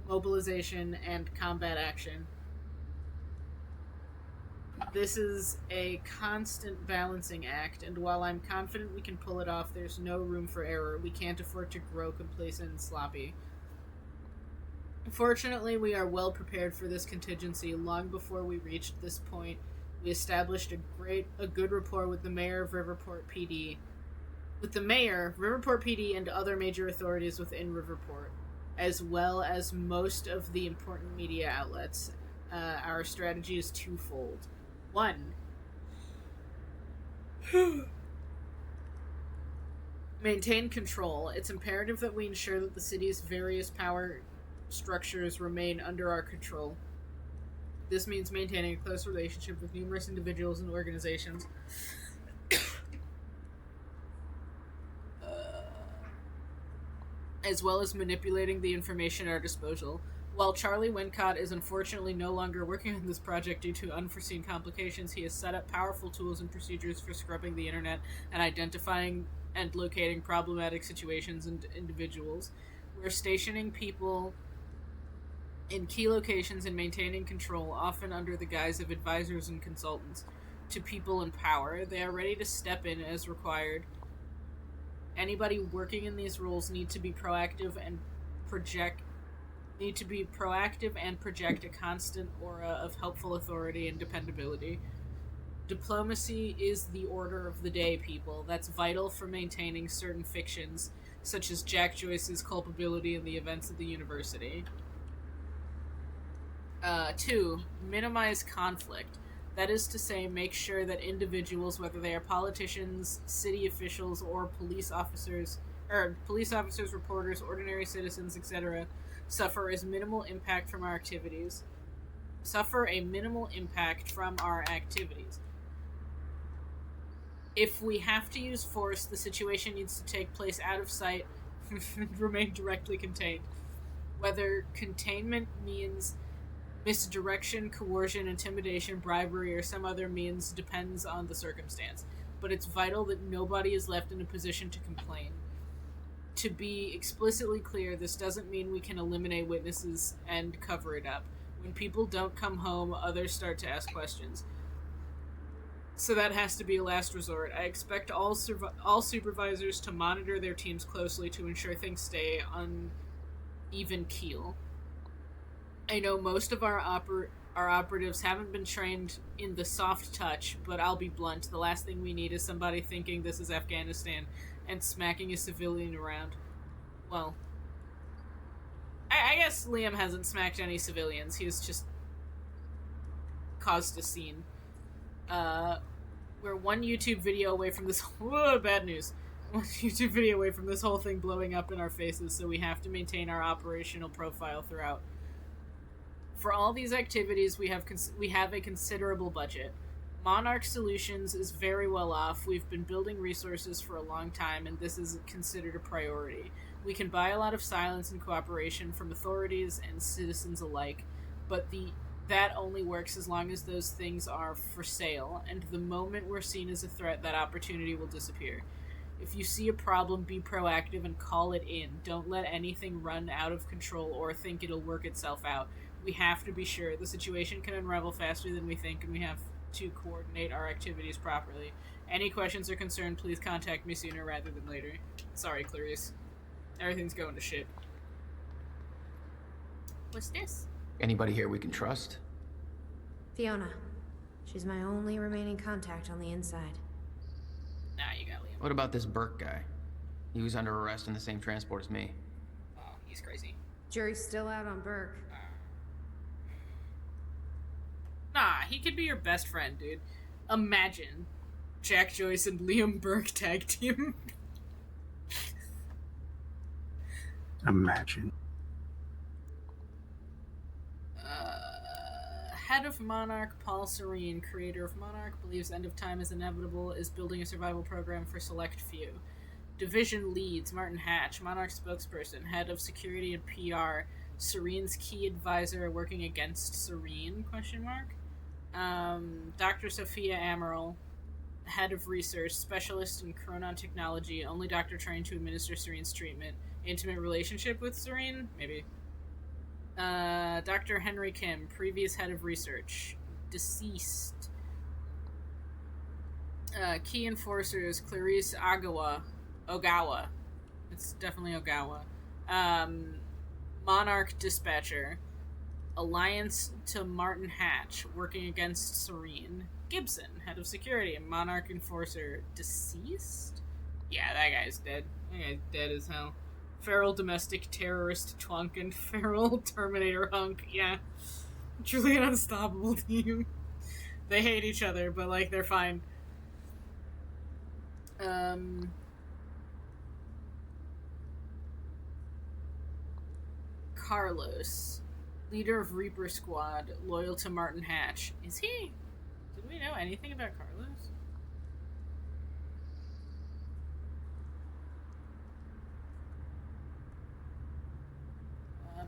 A: mobilization and combat action. This is a constant balancing act, and while I'm confident we can pull it off, there's no room for error. We can't afford to grow complacent and sloppy. Fortunately, we are well prepared for this contingency. Long before we reached this point, we established a good rapport with the mayor of Riverport PD. With the mayor, Riverport PD, and other major authorities within Riverport, as well as most of the important media outlets. Our strategy is twofold. 1. Maintain control. It's imperative that we ensure that the city's various power structures remain under our control. This means maintaining a close relationship with numerous individuals and organizations. As well as manipulating the information at our disposal. While Charlie Wincott is unfortunately no longer working on this project due to unforeseen complications, he has set up powerful tools and procedures for scrubbing the internet and identifying and locating problematic situations and individuals. We're stationing people in key locations and maintaining control, often under the guise of advisors and consultants, to people in power. They are ready to step in as required. Anybody working in these roles need to be proactive and project a constant aura of helpful authority and dependability. Diplomacy is the order of the day, people. That's vital for maintaining certain fictions, such as Jack Joyce's culpability in the events of the university. 2. Minimize conflict. That is to say, make sure that individuals, whether they are politicians, city officials, or police officers, reporters, ordinary citizens, etc., suffer a minimal impact from our activities. If we have to use force, the situation needs to take place out of sight and remain directly contained. Whether containment means misdirection, coercion, intimidation, bribery, or some other means depends on the circumstance, but it's vital that nobody is left in a position to complain. To be explicitly clear, this doesn't mean we can eliminate witnesses and cover it up. When people don't come home, others start to ask questions. So that has to be a last resort. I expect all supervisors to monitor their teams closely to ensure things stay on even keel. I know most of our operatives haven't been trained in the soft touch, but I'll be blunt. The last thing we need is somebody thinking this is Afghanistan and smacking a civilian around. Well, I guess Liam hasn't smacked any civilians. He's just caused a scene. We're one YouTube video away from this... Whoa, bad news. One YouTube video away from this whole thing blowing up in our faces, so we have to maintain our operational profile throughout. For all these activities, we have a considerable budget. Monarch Solutions is very well off. We've been building resources for a long time, and this is considered a priority. We can buy a lot of silence and cooperation from authorities and citizens alike, but that only works as long as those things are for sale, and the moment we're seen as a threat, that opportunity will disappear. If you see a problem, be proactive and call it in. Don't let anything run out of control or think it'll work itself out. We have to be sure. The situation can unravel faster than we think, and we have to coordinate our activities properly. Any questions or concern, please contact me sooner rather than later. Sorry, Clarice. Everything's going to shit. What's this?
K: Anybody here we can trust?
V: Fiona. She's my only remaining contact on the inside.
A: Nah, you got Liam.
K: What about this Burke guy? He was under arrest in the same transport as me.
A: Oh, he's crazy.
V: Jury's still out on Burke.
A: Nah, he could be your best friend, dude. Imagine Jack Joyce and Liam Burke tag team.
B: Imagine.
A: Head of Monarch, Paul Serene, creator of Monarch, believes end of time is inevitable, is building a survival program for select few. Division leads, Martin Hatch, Monarch spokesperson, head of security and PR, Serene's key advisor working against Serene, ? Dr. Sophia Amaral, head of research, specialist in chronon technology, only doctor trying to administer Serene's treatment, intimate relationship with Serene? Maybe. Dr. Henry Kim, previous head of research, deceased. Key enforcers, Clarice Ogawa. It's definitely Ogawa. Monarch dispatcher. Alliance to Martin Hatch, working against Serene. Gibson, head of security, and Monarch enforcer, deceased? Yeah, that guy's dead. That guy's dead as hell. Feral domestic terrorist twunk and feral Terminator hunk. Yeah. Truly an unstoppable team. They hate each other, but, like, they're fine. Carlos, leader of Reaper Squad, loyal to Martin Hatch. Is he? Did we know anything about Carlos?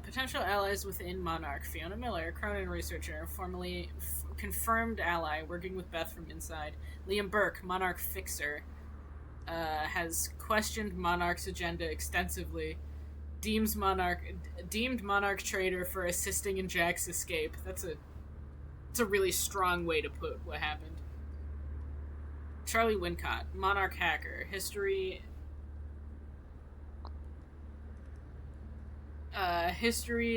A: Potential allies within Monarch. Fiona Miller, Cronin researcher, formerly confirmed ally, working with Beth from inside. Liam Burke, Monarch fixer, has questioned Monarch's agenda extensively. Deemed Monarch traitor for assisting in Jack's escape. That's a really strong way to put what happened. Charlie Wincott, Monarch hacker, history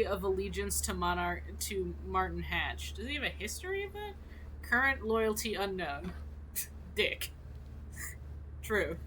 A: of allegiance to Martin Hatch. Does he have a history of that? Current loyalty unknown. Dick. True.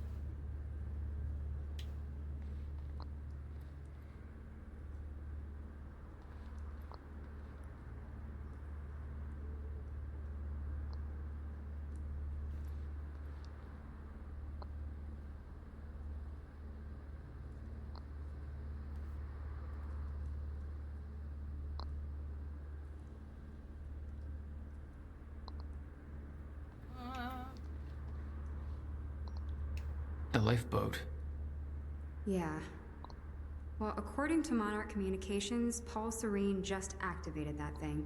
H: The lifeboat.
W: Yeah. Well, according to Monarch Communications, Paul Serene just activated that thing.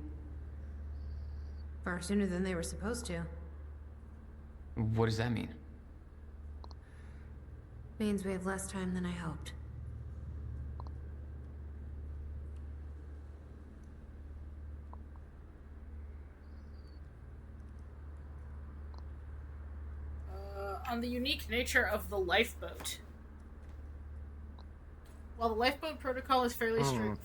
V: Far sooner than they were supposed to.
H: What does that mean?
V: Means we have less time than I hoped.
A: On the unique nature of the lifeboat. While the lifeboat protocol is fairly strict...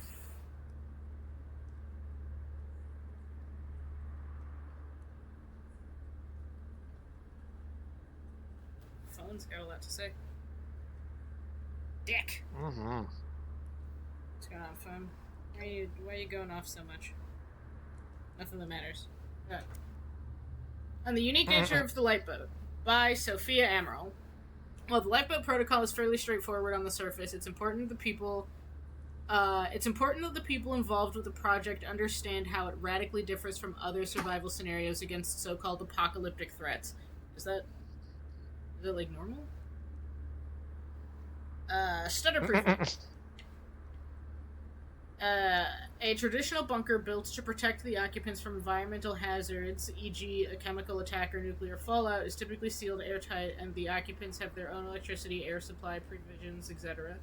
A: Phone's got a lot to say. Dick! What's going on, phone? Why are you going off so much? Nothing that matters. On the unique nature of the lifeboat. By Sophia Amaral. While the lifeboat protocol is fairly straightforward on the surface, it's important that the people involved with the project understand how it radically differs from other survival scenarios against so-called apocalyptic threats. Is it like normal? Stutterproofing. A traditional bunker built to protect the occupants from environmental hazards, e.g. a chemical attack or nuclear fallout, is typically sealed airtight, and the occupants have their own electricity, air supply, provisions, etc.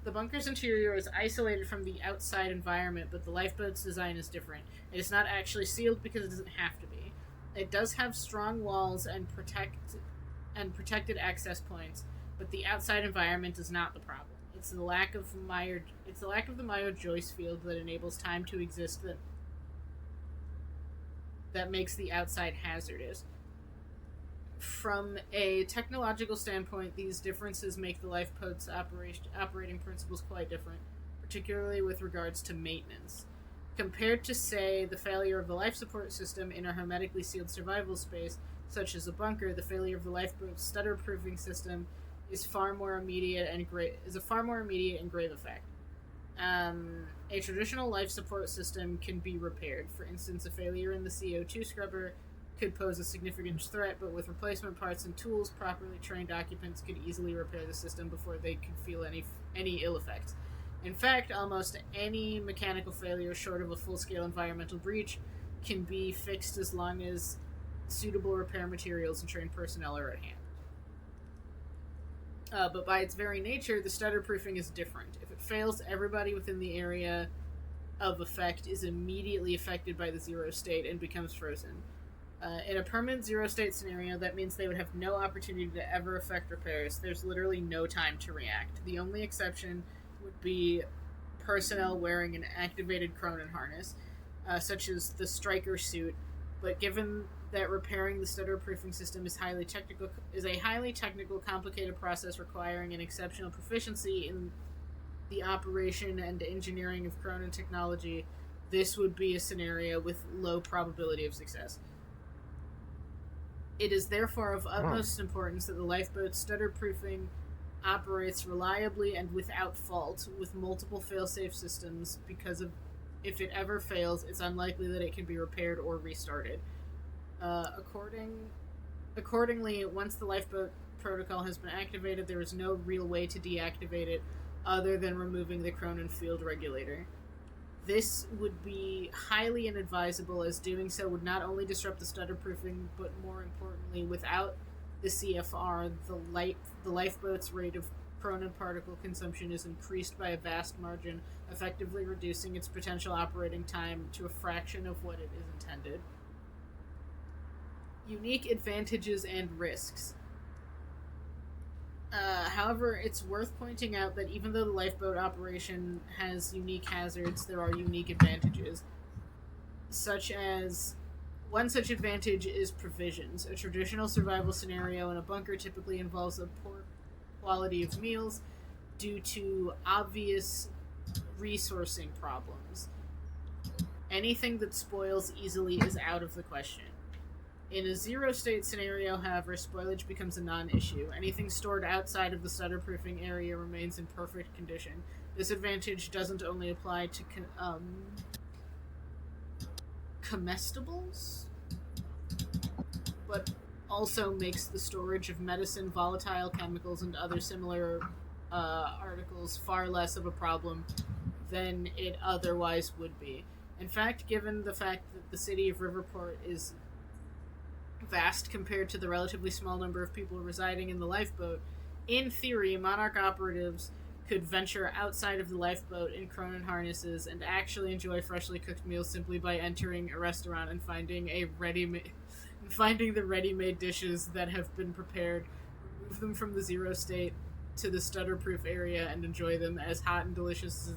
A: The bunker's interior is isolated from the outside environment, but the lifeboat's design is different. It is not actually sealed because it doesn't have to be. It does have strong walls and protected access points, but the outside environment is not the problem. It's the lack of the Meyer-Joyce field that enables time to exist that makes the outside hazardous. From a technological standpoint, these differences make the lifeboat's operating principles quite different, particularly with regards to maintenance. Compared to, say, the failure of the life support system in a hermetically sealed survival space, such as a bunker, the failure of the lifeboat's stutter-proofing system is a far more immediate and grave effect. A traditional life support system can be repaired. For instance, a failure in the CO2 scrubber could pose a significant threat, but with replacement parts and tools, properly trained occupants could easily repair the system before they could feel any ill effects. In fact, almost any mechanical failure short of a full-scale environmental breach can be fixed as long as suitable repair materials and trained personnel are at hand. But by its very nature, the stutter proofing is different. If it fails, everybody within the area of effect is immediately affected by the zero state and becomes frozen. In a permanent zero state scenario, that means they would have no opportunity to ever effect repairs. There's literally no time to react. The only exception would be personnel wearing an activated Cronin harness, such as the Striker suit, but given that repairing the stutter-proofing system is a highly technical, complicated process requiring an exceptional proficiency in the operation and engineering of Cronin technology, this would be a scenario with low probability of success. It is therefore of utmost importance that the lifeboat's stutter-proofing operates reliably and without fault, with multiple fail-safe systems, because if it ever fails, it's unlikely that it can be repaired or restarted. Accordingly, once the lifeboat protocol has been activated, there is no real way to deactivate it other than removing the Cronin field regulator. This would be highly inadvisable, as doing so would not only disrupt the stutter-proofing, but more importantly, without the CFR, the lifeboat's rate of Cronin particle consumption is increased by a vast margin, effectively reducing its potential operating time to a fraction of what it is intended. Unique advantages and risks. However, it's worth pointing out that even though the lifeboat operation has unique hazards, there are unique advantages. One such advantage is provisions. A traditional survival scenario in a bunker typically involves a poor quality of meals due to obvious resourcing problems. Anything that spoils easily is out of the question. In a zero-state scenario, however, spoilage becomes a non-issue. Anything stored outside of the stutter-proofing area remains in perfect condition. This advantage doesn't only apply to comestibles, but also makes the storage of medicine, volatile chemicals, and other similar articles far less of a problem than it otherwise would be. In fact, given the fact that the city of Riverport is vast compared to the relatively small number of people residing in the lifeboat, in theory, Monarch operatives could venture outside of the lifeboat in Cronin harnesses and actually enjoy freshly cooked meals simply by entering a restaurant and finding the ready-made dishes that have been prepared, remove them from the zero state to the stutter-proof area, and enjoy them as hot and delicious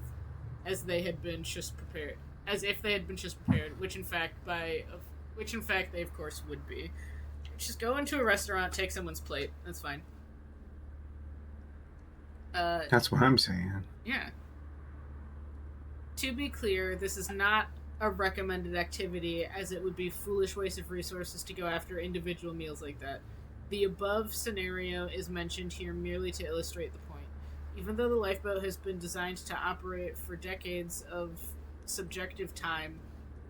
A: as they had been just prepared, as if they had been just prepared, which in fact they of course would be. Just go into a restaurant, take someone's plate. That's fine.
C: That's what I'm saying.
A: Yeah. To be clear, this is not a recommended activity, as it would be foolish waste of resources to go after individual meals like that. The above scenario is mentioned here merely to illustrate the point. Even though the lifeboat has been designed to operate for decades of subjective time,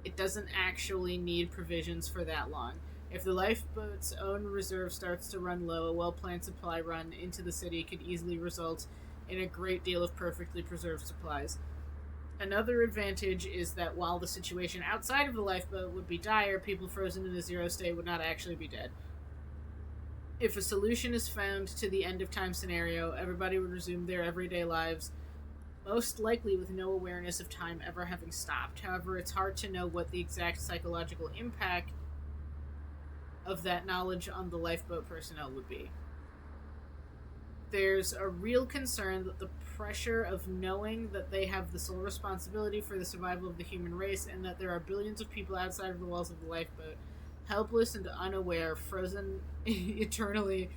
A: it doesn't actually need provisions for that long. If the lifeboat's own reserve starts to run low, a well-planned supply run into the city could easily result in a great deal of perfectly preserved supplies. Another advantage is that while the situation outside of the lifeboat would be dire, people frozen in a zero state would not actually be dead. If a solution is found to the end-of-time scenario, everybody would resume their everyday lives, most likely with no awareness of time ever having stopped. However, it's hard to know what the exact psychological impact of that knowledge on the lifeboat personnel would be. There's a real concern that the pressure of knowing that they have the sole responsibility for the survival of the human race, and that there are billions of people outside of the walls of the lifeboat, helpless and unaware, frozen eternally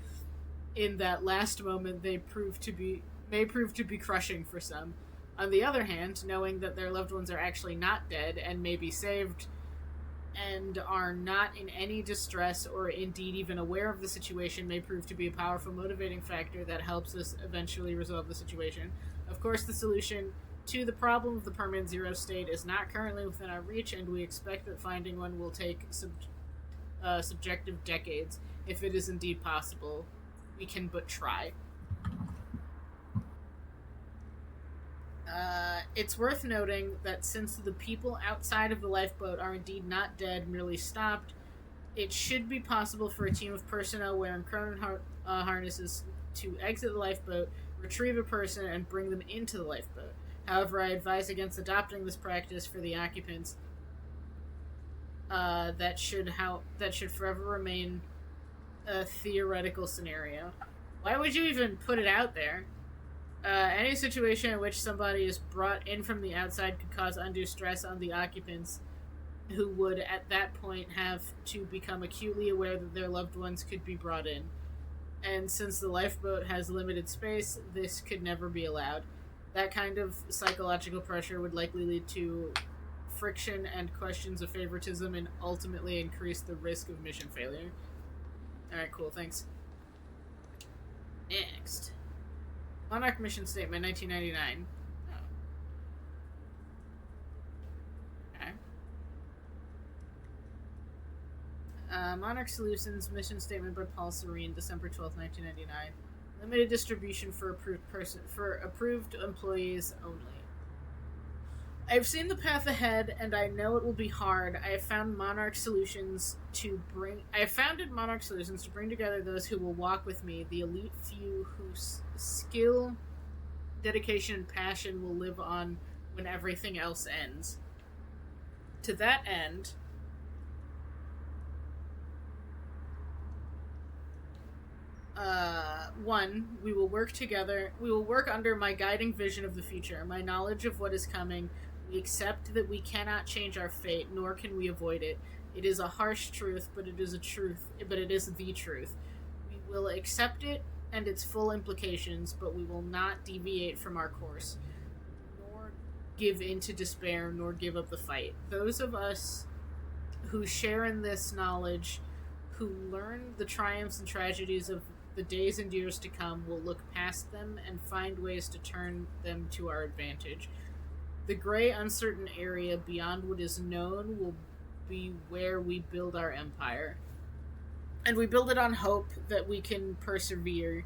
A: in that last moment, may prove to be crushing for some. On the other hand, knowing that their loved ones are actually not dead and may be saved and are not in any distress or indeed even aware of the situation may prove to be a powerful motivating factor that helps us eventually resolve the situation. Of course, the solution to the problem of the permanent zero state is not currently within our reach, and we expect that finding one will take subjective decades. If it is indeed possible, we can but try. It's worth noting that since the people outside of the lifeboat are indeed not dead, merely stopped, It should be possible for a team of personnel wearing Cronin harnesses to exit the lifeboat, retrieve a person, and bring them into the lifeboat. However, I advise against adopting this practice for the occupants. That should forever remain a theoretical scenario. Why would you even put it out there? Any situation in which somebody is brought in from the outside could cause undue stress on the occupants, who would at that point have to become acutely aware that their loved ones could be brought in. And since the lifeboat has limited space, this could never be allowed. That kind of psychological pressure would likely lead to friction and questions of favoritism and ultimately increase the risk of mission failure. Alright, cool, thanks. Next. Monarch Mission Statement, 1999. Monarch Solutions Mission Statement by Paul Serene, December 12, 1999. Limited distribution for approved employees only. I've seen the path ahead, and I know it will be hard. I have founded Monarch Solutions to bring together those who will walk with me, the elite few whose skill, dedication, and passion will live on when everything else ends. To that end, we will work together. We will work under my guiding vision of the future, my knowledge of what is coming. We accept that we cannot change our fate, nor can we avoid it. It is a harsh truth, but it is the truth. We will accept it and its full implications, but we will not deviate from our course, nor give in to despair, nor give up the fight. Those of us who share in this knowledge, who learn the triumphs and tragedies of the days and years to come, will look past them and find ways to turn them to our advantage. The gray, uncertain area beyond what is known will be where we build our empire. And we build it on hope that we can persevere,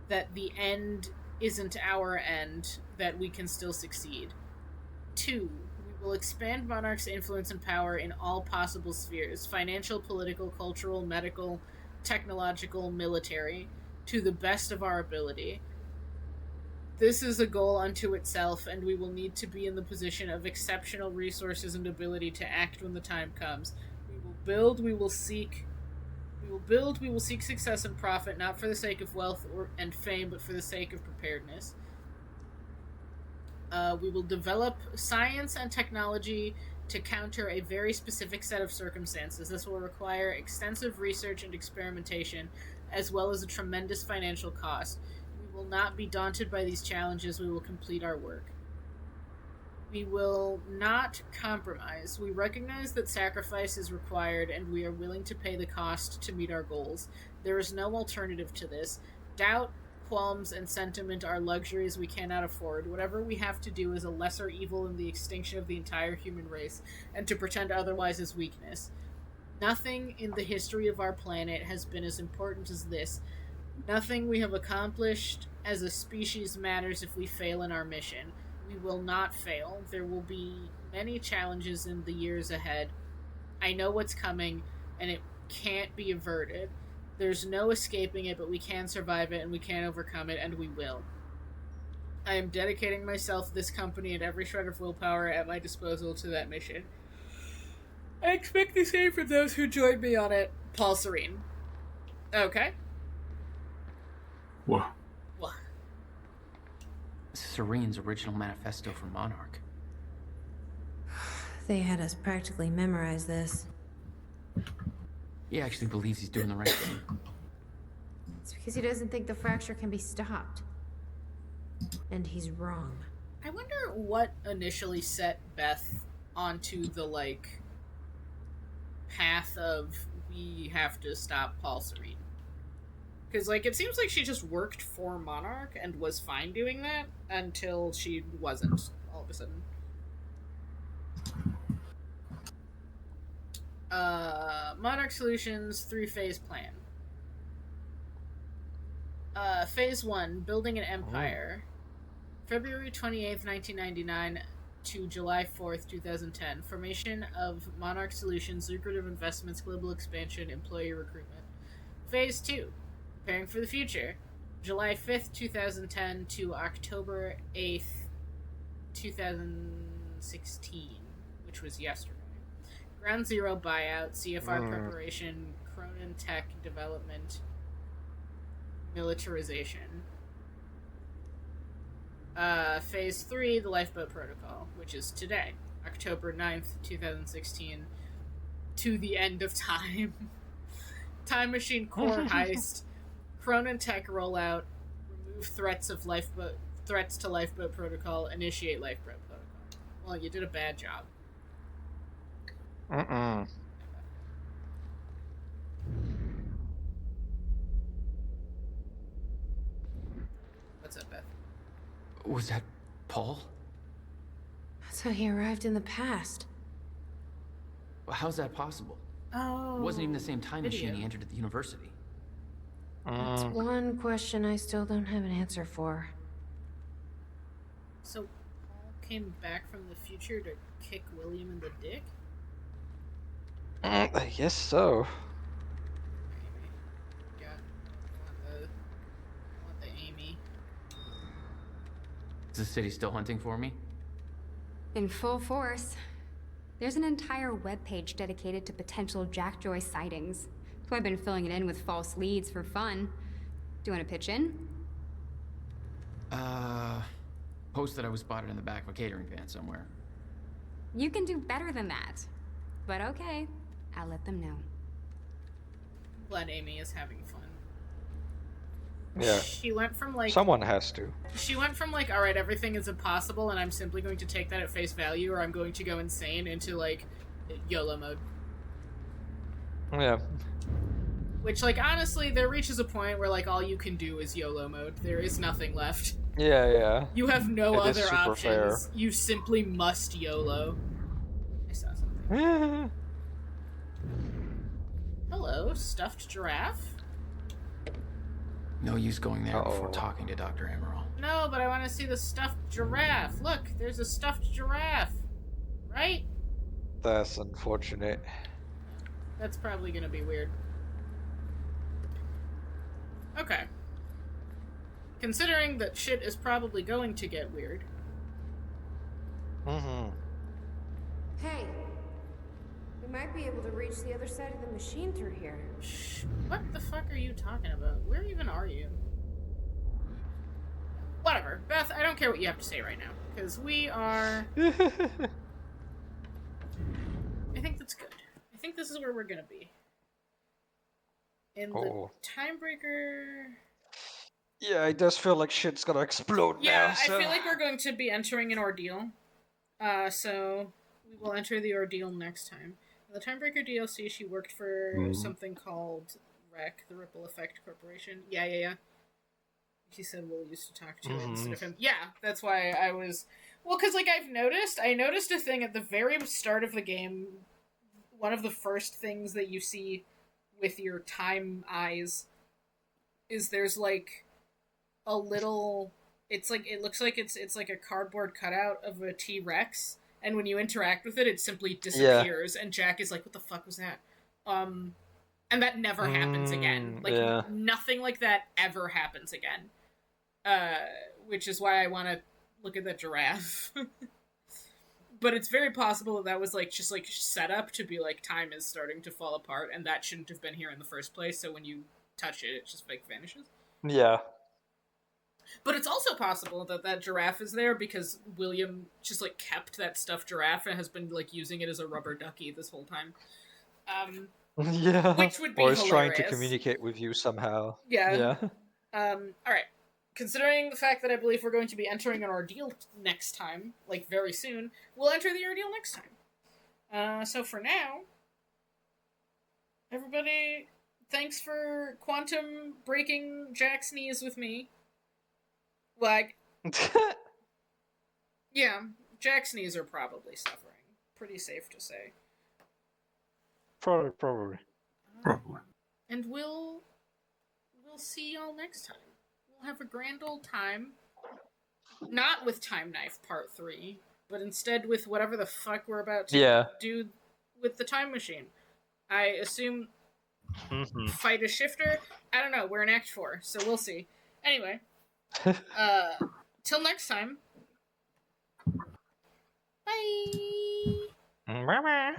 A: that the end isn't our end, that we can still succeed. 2, we will expand Monarch's influence and power in all possible spheres: financial, political, cultural, medical, technological, military, to the best of our ability. This is a goal unto itself, and we will need to be in the position of exceptional resources and ability to act when the time comes. We will build, we will seek success and profit, not for the sake of wealth and fame, but for the sake of preparedness. We will develop science and technology to counter a very specific set of circumstances. This will require extensive research and experimentation, as well as a tremendous financial cost. We will not be daunted by these challenges. We will complete our work. We will not compromise. We recognize that sacrifice is required, and we are willing to pay the cost to meet our goals. There is no alternative to this. Doubt, qualms, and sentiment are luxuries we cannot afford. Whatever we have to do is a lesser evil in the extinction of the entire human race, and to pretend otherwise is weakness. Nothing in the history of our planet has been as important as this. Nothing we have accomplished as a species matters if we fail in our mission. We will not fail. There will be many challenges in the years ahead. I know what's coming, and it can't be averted. There's no escaping it, but we can survive it, and we can overcome it, and we will. I am dedicating myself, this company, and every shred of willpower at my disposal to that mission. I expect the same from those who join me on it. Paul Serene. Okay.
B: What?
A: What?
H: This is Serene's original manifesto for Monarch.
V: They had us practically memorize this.
H: He actually believes he's doing the right thing.
V: It's because he doesn't think the fracture can be stopped. And he's wrong.
A: I wonder what initially set Beth onto the, path of we have to stop Paul Serene. Because, it seems like she just worked for Monarch and was fine doing that until she wasn't, all of a sudden. Monarch Solutions 3-phase plan. Phase 1, building an empire. February 28th, 1999. to July 4th, 2010. Formation of Monarch Solutions, lucrative investments, global expansion, employee recruitment. Phase 2, preparing for the future. July 5th, 2010 to October 8th, 2016, which was yesterday. Ground Zero buyout, CFR preparation, Cronin Tech development, militarization. Phase 3, the Lifeboat Protocol, which is today, October 9th, 2016, to the end of time. Time Machine Core heist, Cronin Tech rollout, remove threats to Lifeboat Protocol, initiate Lifeboat Protocol. Well, you did a bad job. What's up, Beth?
H: Was that Paul?
V: That's how he arrived in the past.
H: How's that possible?
V: Oh.
H: It wasn't even the same time
V: video.
H: machine he entered at the university.
V: That's one question I still don't have an answer for.
A: So, Paul came back from the future to kick William in the dick?
E: I guess so.
A: Yeah. I want the Amy.
H: Is the city still hunting for me?
W: In full force. There's an entire webpage dedicated to potential Jack Joyce sightings. So I've been filling it in with false leads for fun. Do you want to pitch in?
H: Post that I was spotted in the back of a catering van somewhere.
W: You can do better than that. But okay, I'll let them know.
A: Glad Amy is having fun.
E: Yeah.
A: She went from like...
E: Someone has to.
A: She went from like, alright, everything is impossible and I'm simply going to take that at face value or I'm going to go insane into like, YOLO mode.
E: Yeah.
A: Which, like, honestly, there reaches a point where, like, all you can do is YOLO mode. There is nothing left.
E: Yeah.
A: You have no
E: It is
A: other
E: super
A: options.
E: fair.
A: You simply must YOLO. I saw something. Hello, stuffed giraffe?
H: No use going there before talking to Dr. Amaral.
A: No, but I want to see the stuffed giraffe. Look, there's a stuffed giraffe. Right?
E: That's unfortunate.
A: That's probably gonna be weird. Okay. Considering that shit is probably going to get weird.
V: Hey, we might be able to reach the other side of the machine through here.
A: Shh. What the fuck are you talking about? Where even are you? Whatever. Beth, I don't care what you have to say right now. Because we are... I think that's good. I think this is where we're gonna be. In the Timebreaker...
E: Yeah, it does feel like shit's gonna explode
A: Yeah,
E: now. So.
A: I feel like we're going to be entering an ordeal. So we will enter the ordeal next time. In the Timebreaker DLC, she worked for something called REC, the Ripple Effect Corporation. Yeah. He said Will used to talk to it instead of him. Yeah, that's why I was... Well, because, like, I noticed a thing at the very start of the game. One of the first things that you see with your time eyes is there's, like, a little... It's like, it looks like it's like a cardboard cutout of a T-Rex, and when you interact with it, it simply disappears, and Jack is like, what the fuck was that? And that never happens again. Like, nothing like that ever happens again. Which is why I want to look at that giraffe. But it's very possible that that was, like, just, like, set up to be, like, time is starting to fall apart, and that shouldn't have been here in the first place, so when you touch it, it just, like, vanishes.
E: Yeah.
A: But it's also possible that that giraffe is there because William just, like, kept that stuffed giraffe and has been, like, using it as a rubber ducky this whole time.
E: Yeah.
A: Which would be
E: Or is trying to
A: hilarious.
E: communicate with you somehow.
A: Yeah. Alright. Considering the fact that I believe we're going to be entering an ordeal next time, like, very soon, we'll enter the ordeal next time. So for now, everybody, thanks for quantum breaking Jack's knees with me. Like, yeah, Jack's knees are probably suffering. Pretty safe to say.
E: Probably.
A: And we'll see y'all next time. We'll have a grand old time. Not with Time Knife Part 3, but instead with whatever the fuck we're about to do with the time machine. I assume fight a shifter. I don't know. We're in Act 4, so we'll see. Anyway, till next time. Bye.
E: Bye-bye.